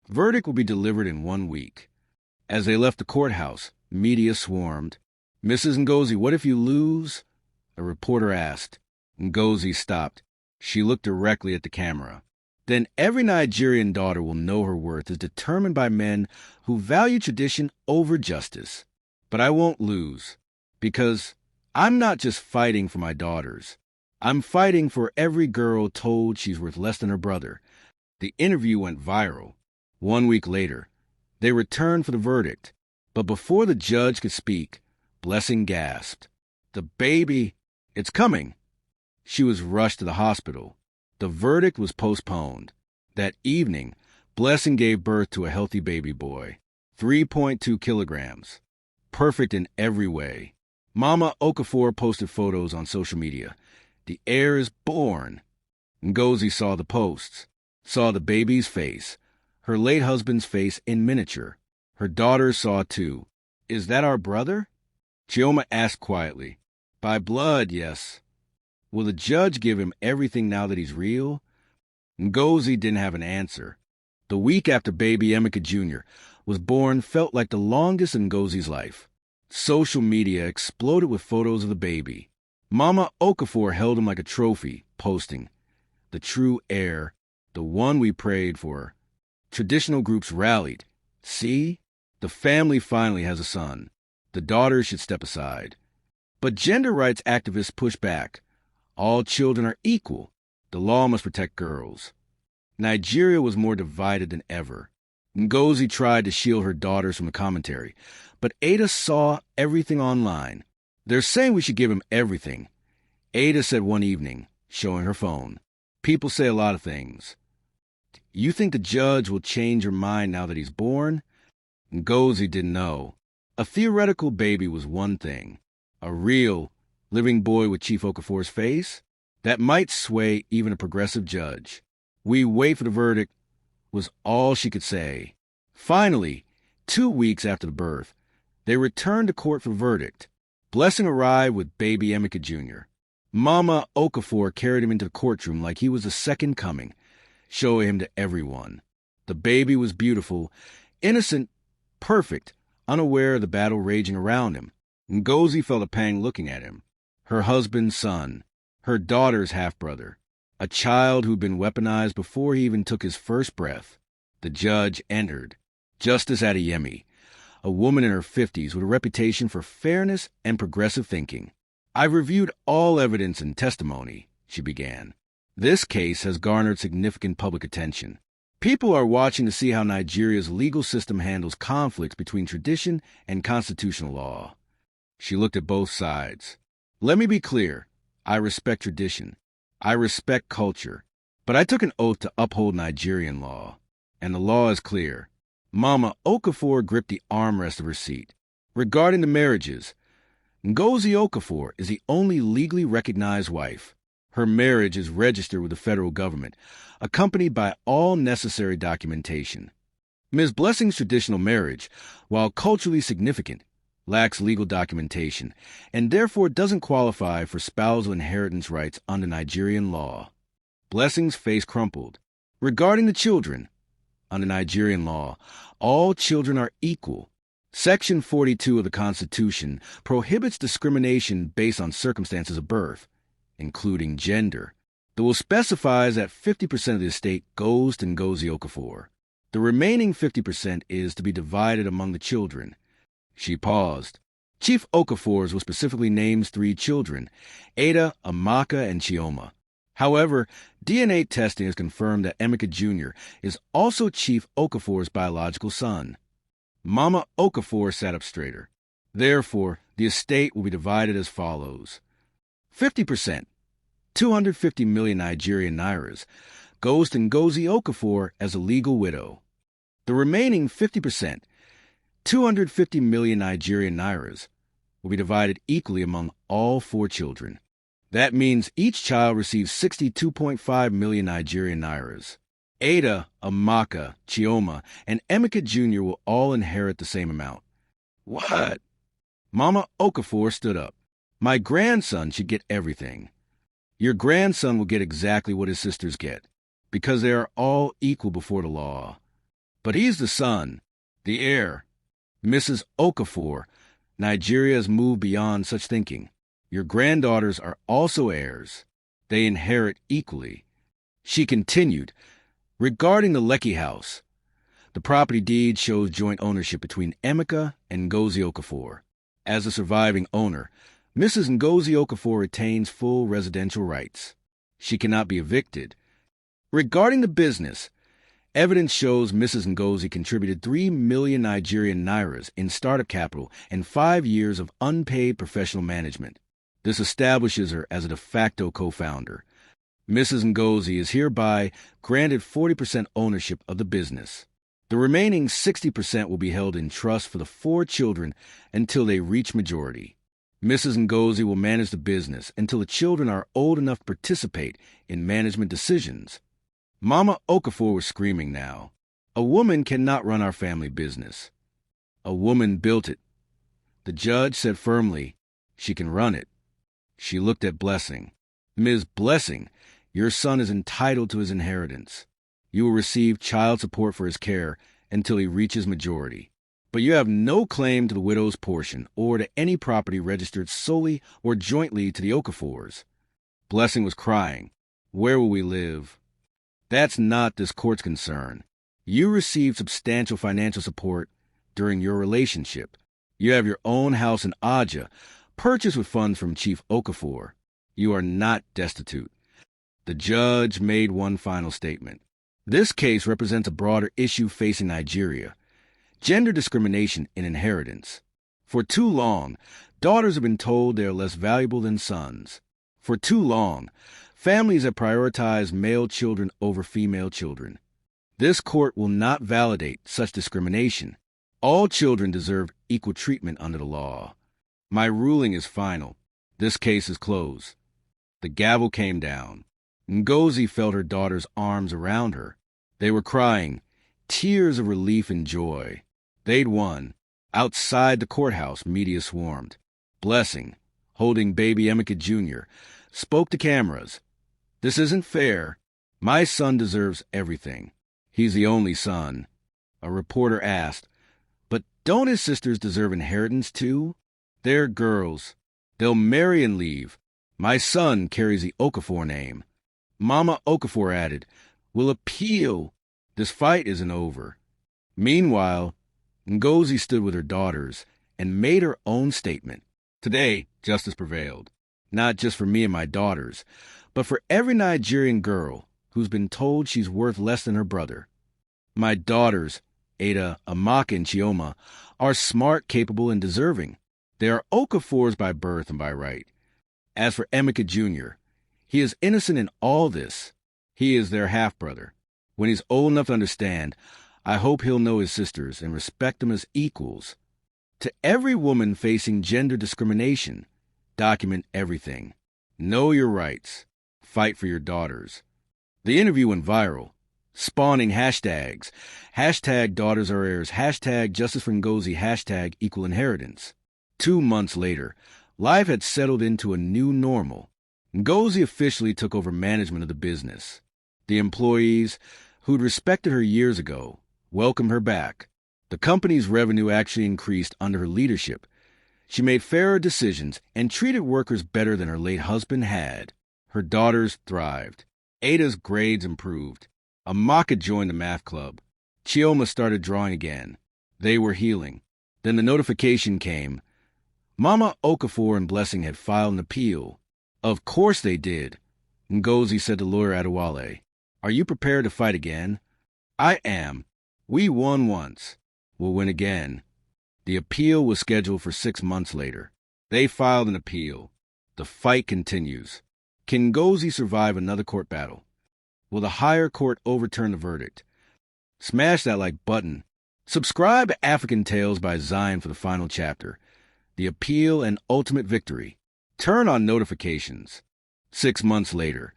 Verdict will be delivered in 1 week. As they left the courthouse, media swarmed. "Mrs. Ngozi, what if you lose?" a reporter asked. Ngozi stopped. She looked directly at the camera. "Then every Nigerian daughter will know her worth is determined by men who value tradition over justice. But I won't lose, because I'm not just fighting for my daughters. I'm fighting for every girl told she's worth less than her brother." The interview went viral. 1 week later, they returned for the verdict. But before the judge could speak, Blessing gasped. "The baby, it's coming." She was rushed to the hospital. The verdict was postponed. That evening, Blessing gave birth to a healthy baby boy, 3.2 kilograms, perfect in every way. Mama Okafor posted photos on social media. "The heir is born." Ngozi saw the posts, saw the baby's face, her late husband's face in miniature. Her daughters saw too. "Is that our brother?" Chioma asked quietly. "By blood, yes." "Will the judge give him everything now that he's real?" Ngozi didn't have an answer. The week after baby Emeka Jr. was born felt like the longest in Ngozi's life. Social media exploded with photos of the baby. Mama Okafor held him like a trophy, posting, "The true heir, the one we prayed for." Traditional groups rallied. "See? The family finally has a son. The daughters should step aside." But gender rights activists pushed back. All children are equal. The law must protect girls. Nigeria was more divided than ever. Ngozi tried to shield her daughters from the commentary, but Ada saw everything online. "They're saying we should give him everything," Ada said one evening, showing her phone. "People say a lot of things." "You think the judge will change her mind now that he's born?" Ngozi didn't know. A theoretical baby was one thing. A real, living boy with Chief Okafor's face? That might sway even a progressive judge. "We wait for the verdict," was all she could say. Finally, 2 weeks after the birth, they returned to court for the verdict. Blessing arrived with baby Emeka Jr. Mama Okafor carried him into the courtroom like he was the second coming, showing him to everyone. The baby was beautiful, innocent, perfect, unaware of the battle raging around him. Ngozi felt a pang looking at him. Her husband's son, her daughter's half-brother, a child who'd been weaponized before he even took his first breath. The judge entered. Justice Adeyemi, a woman in her 50s with a reputation for fairness and progressive thinking. "I've reviewed all evidence and testimony," she began. "This case has garnered significant public attention. People are watching to see how Nigeria's legal system handles conflicts between tradition and constitutional law." She looked at both sides. "Let me be clear. I respect tradition. I respect culture. But I took an oath to uphold Nigerian law. And the law is clear." Mama Okafor gripped the armrest of her seat. "Regarding the marriages, Ngozi Okafor is the only legally recognized wife. Her marriage is registered with the federal government, accompanied by all necessary documentation. Ms. Blessing's traditional marriage, while culturally significant, lacks legal documentation, and therefore doesn't qualify for spousal inheritance rights under Nigerian law." Blessing's face crumpled. "Regarding the children, under Nigerian law, all children are equal. Section 42 of the Constitution prohibits discrimination based on circumstances of birth, including gender. The will specifies that 50% of the estate goes to Ngozi Okafor. The remaining 50% is to be divided among the children. She paused. Chief Okafor's will specifically names 3 children, Ada, Amaka, and Chioma. However, DNA testing has confirmed that Emeka Jr. is also Chief Okafor's biological son. Mama Okafor sat up straighter. Therefore, the estate will be divided as follows. 50%, 250 million Nigerian nairas, goes to Ngozi Okafor as a legal widow. The remaining 50%, 250 million Nigerian nairas, will be divided equally among all 4 children. That means each child receives 62.5 million Nigerian nairas. Ada, Amaka, Chioma, and Emeka Jr. will all inherit the same amount. What? Mama Okafor stood up. My grandson should get everything. Your grandson will get exactly what his sisters get, because they are all equal before the law. But he's the son, the heir. Mrs. Okafor, Nigeria has moved beyond such thinking. Your granddaughters are also heirs. They inherit equally. She continued, regarding the Lekki house, the property deed shows joint ownership between Emeka and Ngozi Okafor. As the surviving owner, Mrs. Ngozi Okafor retains full residential rights. She cannot be evicted. Regarding the business, evidence shows Mrs. Ngozi contributed 3 million Nigerian nairas in startup capital and 5 years of unpaid professional management. This establishes her as a de facto co-founder. Mrs. Ngozi is hereby granted 40% ownership of the business. The remaining 60% will be held in trust for the 4 children until they reach majority. Mrs. Ngozi will manage the business until the children are old enough to participate in management decisions. Mama Okafor was screaming now. A woman cannot run our family business. A woman built it. The judge said firmly, she can run it. She looked at Blessing. Ms. Blessing, your son is entitled to his inheritance. You will receive child support for his care until he reaches majority. But you have no claim to the widow's portion or to any property registered solely or jointly to the Okafors. Blessing was crying. Where will we live? That's not this court's concern. You received substantial financial support during your relationship. You have your own house in Aja, purchased with funds from Chief Okafor. You are not destitute. The judge made one final statement. This case represents a broader issue facing Nigeria: gender discrimination in inheritance. For too long, daughters have been told they are less valuable than sons. For too long, families have prioritized male children over female children. This court will not validate such discrimination. All children deserve equal treatment under the law. My ruling is final. This case is closed. The gavel came down. Ngozi felt her daughter's arms around her. They were crying, tears of relief and joy. They'd won. Outside the courthouse, media swarmed. Blessing, holding baby Emeka Jr., spoke to cameras. This isn't fair. My son deserves everything. He's the only son. A reporter asked, but don't his sisters deserve inheritance too? They're girls. They'll marry and leave. My son carries the Okafor name. Mama Okafor added, we'll appeal. This fight isn't over. Meanwhile, Ngozi stood with her daughters and made her own statement. Today, justice prevailed, not just for me and my daughters, but for every Nigerian girl who's been told she's worth less than her brother. My daughters, Ada, Amaka, and Chioma, are smart, capable, and deserving. They are Okafors by birth and by right. As for Emeka Jr., he is innocent in all this. He is their half-brother. When he's old enough to understand, I hope he'll know his sisters and respect them as equals. To every woman facing gender discrimination, document everything. Know your rights. Fight for your daughters. The interview went viral, spawning hashtags. Hashtag daughters are heirs. Hashtag justice for Ngozi. Hashtag equal inheritance. 2 months later, life had settled into a new normal. Ngozi officially took over management of the business. The employees, who'd respected her years ago, welcomed her back. The company's revenue actually increased under her leadership. She made fairer decisions and treated workers better than her late husband had. Her daughters thrived. Ada's grades improved. Amaka joined the math club. Chioma started drawing again. They were healing. Then the notification came. Mama Okafor and Blessing had filed an appeal. Of course they did. Ngozi said to lawyer Adewale, "Are you prepared to fight again?" "I am. We won once. We'll win again." The appeal was scheduled for 6 months later. They filed an appeal. The fight continues. Can Ngozi survive another court battle? Will the higher court overturn the verdict? Smash that like button. Subscribe to Africantales by Zion for the final chapter. The appeal and ultimate victory. Turn on notifications. 6 months later,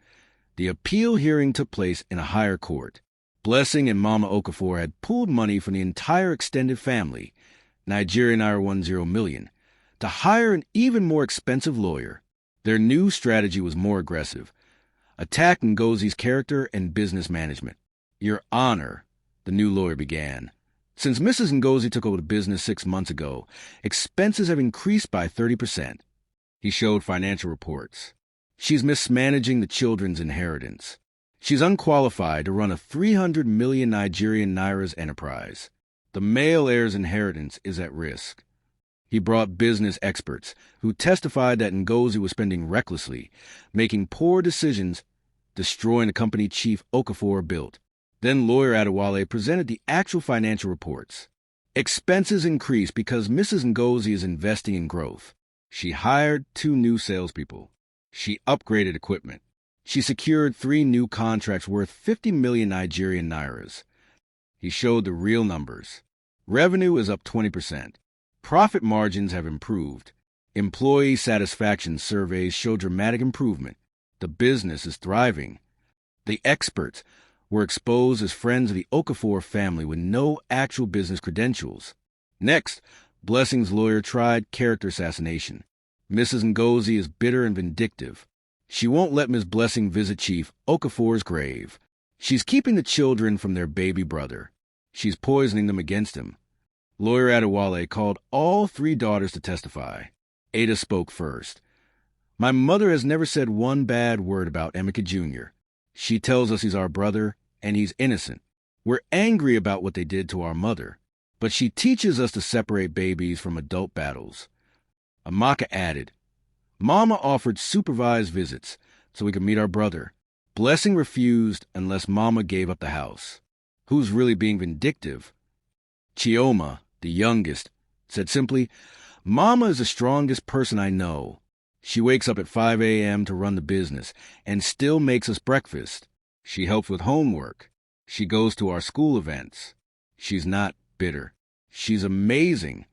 the appeal hearing took place in a higher court. Blessing and Mama Okafor had pooled money from the entire extended family, Nigerian naira 10 million, to hire an even more expensive lawyer. Their new strategy was more aggressive. Attack Ngozi's character and business management. "Your Honor," the new lawyer began. "Since Mrs. Ngozi took over the business 6 months ago, expenses have increased by 30%. He showed financial reports. She's mismanaging the children's inheritance. She's unqualified to run a 300 million Nigerian nairas enterprise. The male heir's inheritance is at risk." He brought business experts who testified that Ngozi was spending recklessly, making poor decisions, destroying the company Chief Okafor built. Then lawyer Adewale presented the actual financial reports. Expenses increased because Mrs. Ngozi is investing in growth. She hired 2 new salespeople. She upgraded equipment. She secured 3 new contracts worth 50 million Nigerian nairas. He showed the real numbers. Revenue is up 20%. Profit margins have improved. Employee satisfaction surveys show dramatic improvement. The business is thriving. The experts were exposed as friends of the Okafor family with no actual business credentials. Next, Blessing's lawyer tried character assassination. Mrs. Ngozi is bitter and vindictive. She won't let Miss Blessing visit Chief Okafor's grave. She's keeping the children from their baby brother. She's poisoning them against him. Lawyer Adewale called all 3 daughters to testify. Ada spoke first. "My mother has never said one bad word about Emeka Jr. She tells us he's our brother, and he's innocent. We're angry about what they did to our mother, but she teaches us to separate babies from adult battles." Amaka added, "Mama offered supervised visits so we could meet our brother. Blessing refused unless Mama gave up the house." Who's really being vindictive? Chioma, the youngest, said simply, "Mama is the strongest person I know. She wakes up at 5 a.m. to run the business and still makes us breakfast. She helps with homework. She goes to our school events. She's not bitter. She's amazing."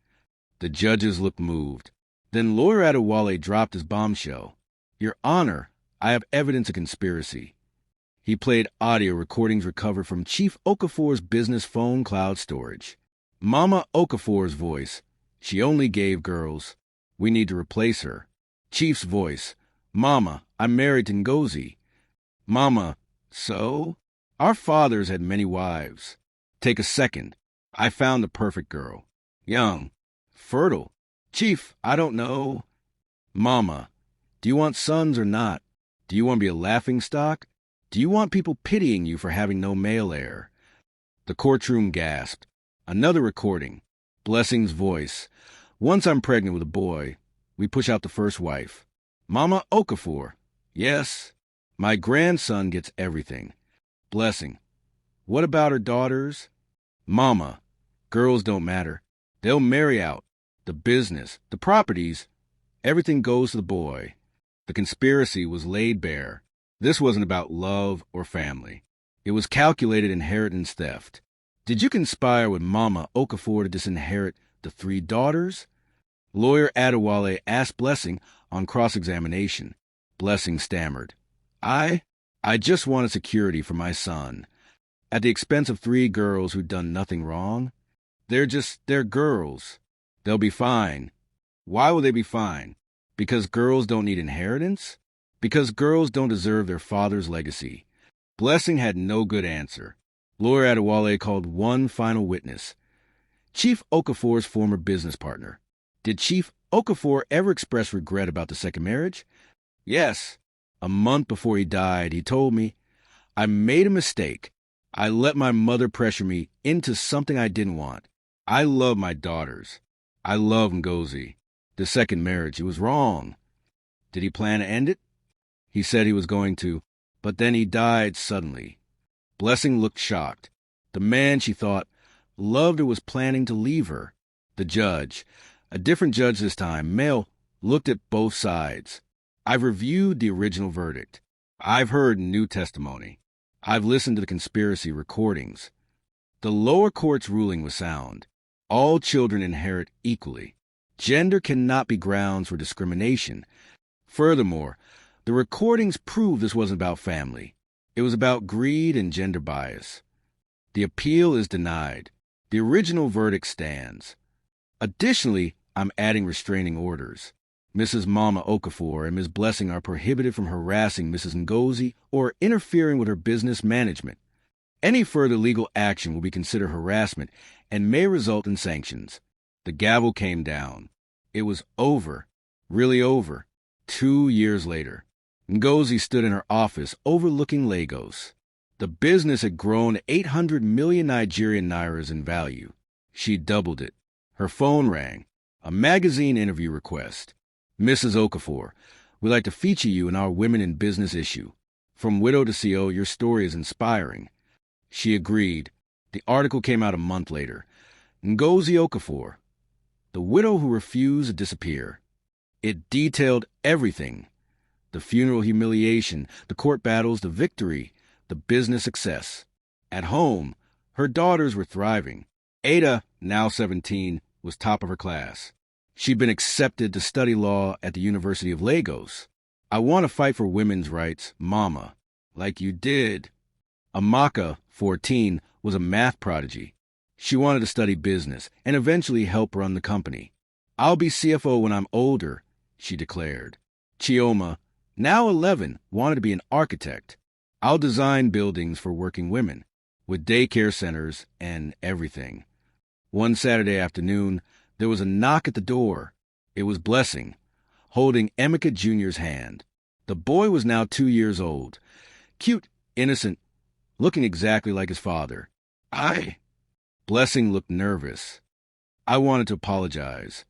The judges looked moved. Then lawyer Adewale dropped his bombshell. "Your Honor, I have evidence of conspiracy." He played audio recordings recovered from Chief Okafor's business phone cloud storage. Mama Okafor's voice, "She only gave girls. We need to replace her." Chief's voice, "Mama, I'm married to Ngozi." Mama, "So? Our fathers had many wives." Take a second. "I found the perfect girl. Young. Fertile. Chief, I don't know." Mama, "Do you want sons or not? Do you want to be a laughingstock? Do you want people pitying you for having no male heir?" The courtroom gasped. Another recording. Blessing's voice, "Once I'm pregnant with a boy, we push out the first wife." Mama Okafor, "Yes. My grandson gets everything." Blessing, "What about her daughters?" Mama, "Girls don't matter. They'll marry out. The business, the properties, everything goes to the boy." The conspiracy was laid bare. This wasn't about love or family. It was calculated inheritance theft. Did you conspire with Mama Okafor to disinherit the 3 daughters? Lawyer Adewale asked Blessing on cross-examination. Blessing stammered, I just wanted security for my son, at the expense of 3 girls who'd done nothing wrong. They're girls. They'll be fine." "Why will they be fine? Because girls don't need inheritance? Because girls don't deserve their father's legacy?" Blessing had no good answer. Lawyer Adewale called one final witness. Chief Okafor's former business partner. Did Chief Okafor ever express regret about the second marriage? Yes. A month before he died, he told me, I made a mistake. I let my mother pressure me into something I didn't want. I love my daughters. I love Ngozi. The second marriage, it was wrong. Did he plan to end it? He said he was going to, but then he died suddenly. Blessing looked shocked. The man, she thought, loved her was planning to leave her. The judge, a different judge this time, male, looked at both sides. I've reviewed the original verdict. I've heard new testimony. I've listened to the conspiracy recordings. The lower court's ruling was sound. All children inherit equally. Gender cannot be grounds for discrimination. Furthermore, the recordings prove this wasn't about family. It was about greed and gender bias. The appeal is denied. The original verdict stands. Additionally, I'm adding restraining orders. Mrs. Mama Okafor and Ms. Blessing are prohibited from harassing Mrs. Ngozi or interfering with her business management. Any further legal action will be considered harassment and may result in sanctions. The gavel came down. It was over, really over, 2 years later. Ngozi stood in her office overlooking Lagos. The business had grown to 800 million Nigerian nairas in value. She doubled it. Her phone rang. A magazine interview request. Mrs. Okafor, we'd like to feature you in our Women in Business issue. From widow to CEO, your story is inspiring. She agreed. The article came out a month later. Ngozi Okafor, the widow who refused to disappear. It detailed everything. The funeral humiliation, the court battles, the victory, the business success. At home, her daughters were thriving. Ada, now 17, was top of her class. She'd been accepted to study law at the University of Lagos. I want to fight for women's rights, Mama, like you did. Amaka, 14, was a math prodigy. She wanted to study business and eventually help run the company. I'll be CFO when I'm older, she declared. Chioma, now 11, wanted to be an architect. I'll design buildings for working women, with daycare centers and everything. One Saturday afternoon, there was a knock at the door. It was Blessing, holding Emeka Jr.'s hand. The boy was now 2 years old. Cute, innocent, looking exactly like his father. Blessing looked nervous. I wanted to apologize.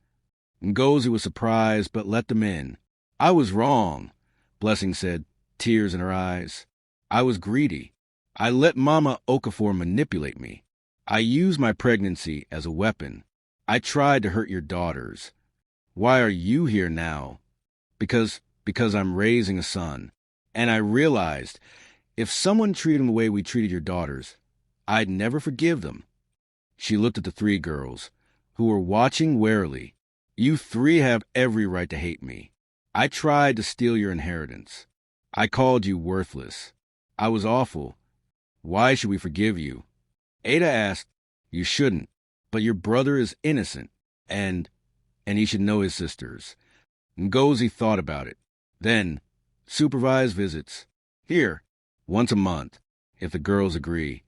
Ngozi was surprised, but let them in. I was wrong, Blessing said, tears in her eyes. I was greedy. I let Mama Okafor manipulate me. I used my pregnancy as a weapon. I tried to hurt your daughters. Why are you here now? Because I'm raising a son. And I realized if someone treated him the way we treated your daughters, I'd never forgive them. She looked at the 3 girls, who were watching warily. You 3 have every right to hate me. I tried to steal your inheritance. I called you worthless. I was awful. Why should we forgive you? Ada asked, You shouldn't, but your brother is innocent, and he should know his sisters. Ngozi thought about it. Then, supervised visits. Here, once a month, if the girls agree.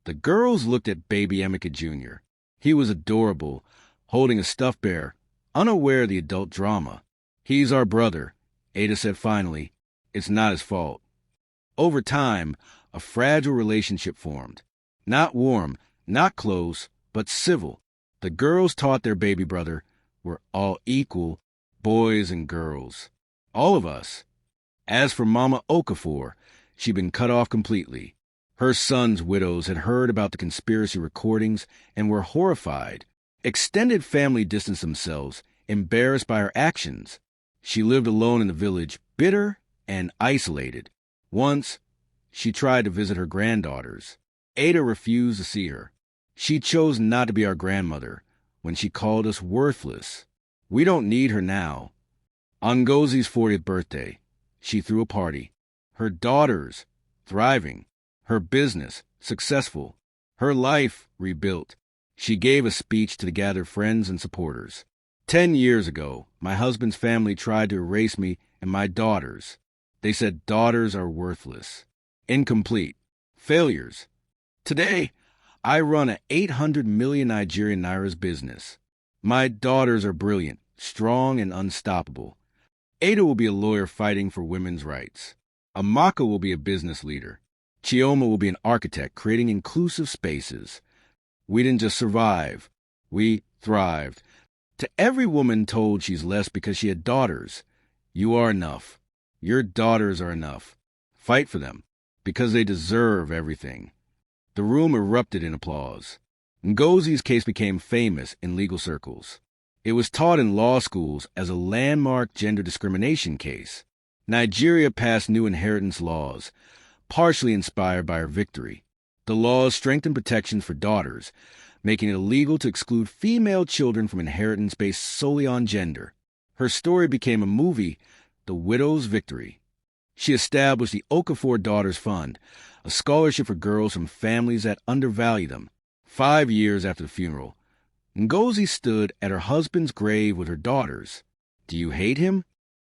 The girls looked at baby Emeka Jr. He was adorable, holding a stuffed bear, unaware of the adult drama. He's our brother, Ada said finally. It's not his fault. Over time, a fragile relationship formed. Not warm, not close, but civil. The girls taught their baby brother we're all equal, boys and girls. All of us. As for Mama Okafor, she'd been cut off completely. Her sons' widows had heard about the conspiracy recordings and were horrified. Extended family distanced themselves, embarrassed by her actions. She lived alone in the village, bitter and isolated. Once, she tried to visit her granddaughters. Ada refused to see her. She chose not to be our grandmother when she called us worthless. We don't need her now. On Ngozi's 40th birthday, she threw a party. Her daughters, thriving. Her business, successful. Her life, rebuilt. She gave a speech to the gathered friends and supporters. 10 years ago, my husband's family tried to erase me and my daughters. They said daughters are worthless, incomplete, failures. Today, I run a 800 million Nigerian nairas business. My daughters are brilliant, strong, and unstoppable. Ada will be a lawyer fighting for women's rights. Amaka will be a business leader. Chioma will be an architect creating inclusive spaces. We didn't just survive. We thrived. To every woman told she's less because she had daughters, you are enough. Your daughters are enough. Fight for them, because they deserve everything. The room erupted in applause. Ngozi's case became famous in legal circles. It was taught in law schools as a landmark gender discrimination case. Nigeria passed new inheritance laws, partially inspired by her victory. The laws strengthened protections for daughters, making it illegal to exclude female children from inheritance based solely on gender. Her story became a movie, The Widow's Victory. She established the Okafor Daughters Fund, a scholarship for girls from families that undervalue them. 5 years after the funeral, Ngozi stood at her husband's grave with her daughters. Do you hate him?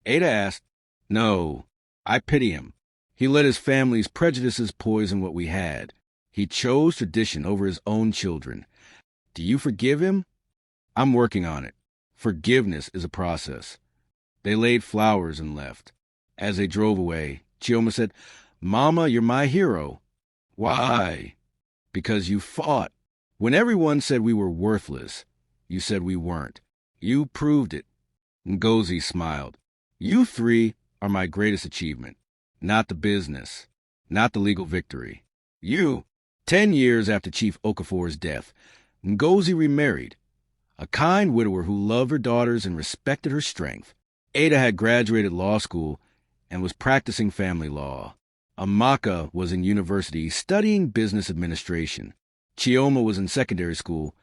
Ada asked. No, I pity him. He let his family's prejudices poison what we had. He chose tradition over his own children. Do you forgive him? I'm working on it. Forgiveness is a process. They laid flowers and left. As they drove away, Chioma said, Mama, you're my hero. Why? Because you fought. When everyone said we were worthless, you said we weren't. You proved it. Ngozi smiled. You three are my greatest achievement. Not the business. Not the legal victory. You. 10 years after Chief Okafor's death, Ngozi remarried. A kind widower who loved her daughters and respected her strength. Ada had graduated law school and was practicing family law. Amaka was in university studying business administration. Chioma was in secondary school,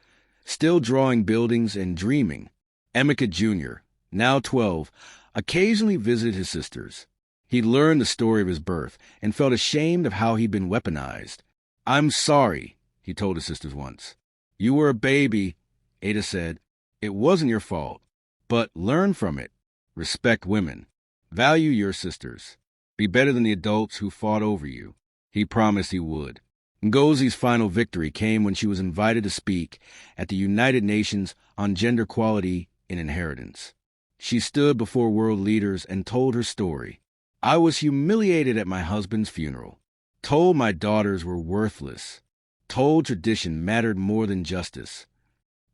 still drawing buildings and dreaming. Emeka Jr., now 12, occasionally visited his sisters. He learned the story of his birth and felt ashamed of how he'd been weaponized. I'm sorry, he told his sisters once. You were a baby, Ada said. It wasn't your fault. But learn from it. Respect women. Value your sisters. Be better than the adults who fought over you. He promised he would. Ngozi's final victory came when she was invited to speak at the United Nations on gender equality in inheritance. She stood before world leaders and told her story. I was humiliated at my husband's funeral. Told my daughters were worthless. Told tradition mattered more than justice.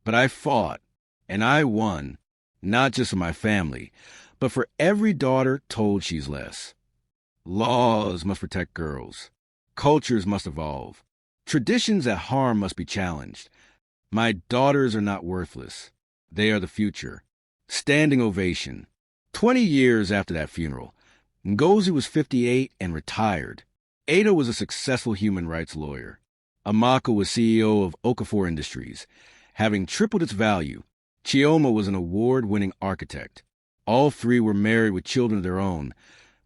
But I fought, and I won, not just for my family, but for every daughter told she's less. Laws must protect girls. Cultures must evolve. Traditions that harm must be challenged. My daughters are not worthless. They are the future. Standing ovation. 20 years after that funeral, Ngozi was 58 and retired. Ada was a successful human rights lawyer. Amaka was CEO of Okafor Industries, having tripled its value. Chioma was an award-winning architect. All three were married with children of their own,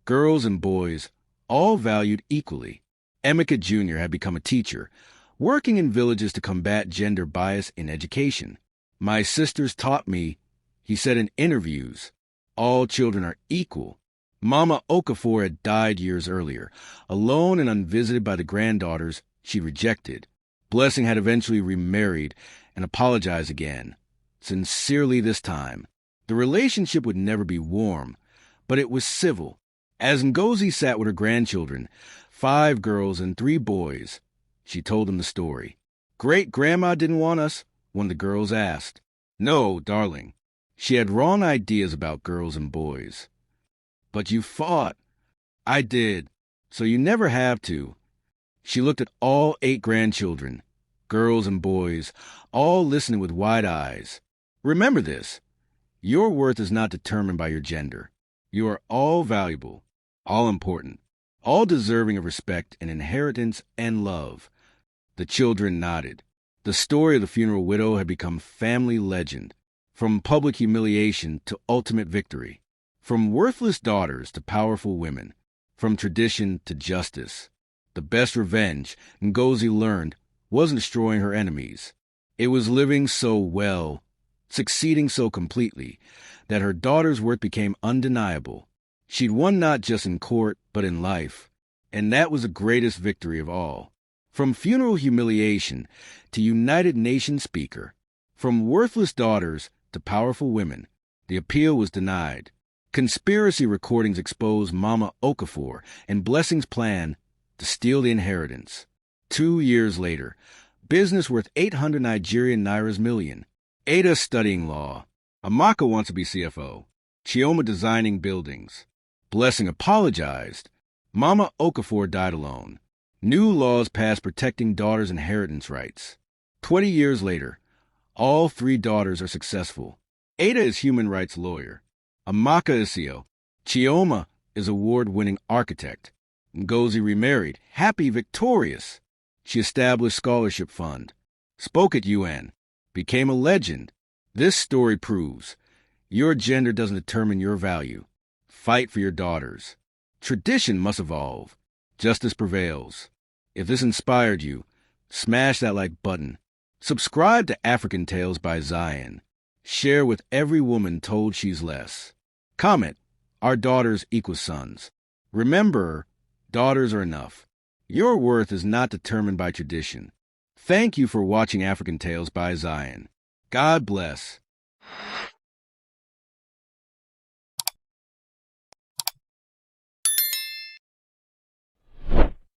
girls and boys, all valued equally. Emeka Jr. had become a teacher, working in villages to combat gender bias in education. My sisters taught me, he said in interviews, all children are equal. Mama Okafor had died years earlier, alone and unvisited by the granddaughters she rejected. Blessing had eventually remarried and apologized again, sincerely this time. The relationship would never be warm, but it was civil. As Ngozi sat with her grandchildren, 5 girls and 3 boys, she told them the story. Great-grandma didn't want us, one of the girls asked. No, darling. She had wrong ideas about girls and boys. But you fought. I did. So you never have to. She looked at all 8 grandchildren, girls and boys, all listening with wide eyes. Remember this. Your worth is not determined by your gender. You are all valuable, all important, all deserving of respect and inheritance and love. The children nodded. The story of the funeral widow had become family legend, from public humiliation to ultimate victory, from worthless daughters to powerful women, from tradition to justice. The best revenge, Ngozi learned, wasn't destroying her enemies. It was living so well, succeeding so completely, that her daughter's worth became undeniable. She'd won not just in court, but in life. And that was the greatest victory of all. From funeral humiliation to United Nations speaker, from worthless daughters to powerful women, the appeal was denied. Conspiracy recordings exposed Mama Okafor and Blessing's plan to steal the inheritance. 2 years later, business worth 800 Nigerian nairas million. Ada studying law. Amaka wants to be CFO. Chioma designing buildings. Blessing apologized. Mama Okafor died alone. New laws passed protecting daughters' inheritance rights. 20 years later, all 3 daughters are successful. Ada is human rights lawyer. Amaka is CEO. Chioma is award-winning architect. Ngozi remarried, happy, victorious. She established scholarship fund, spoke at UN, became a legend. This story proves your gender doesn't determine your value. Fight for your daughters. Tradition must evolve. Justice prevails. If this inspired you, smash that like button. Subscribe to Africantales by Zion. Share with every woman told she's less. Comment, our daughters equal sons. Remember, daughters are enough. Your worth is not determined by tradition. Thank you for watching African Tales by Zion. God bless.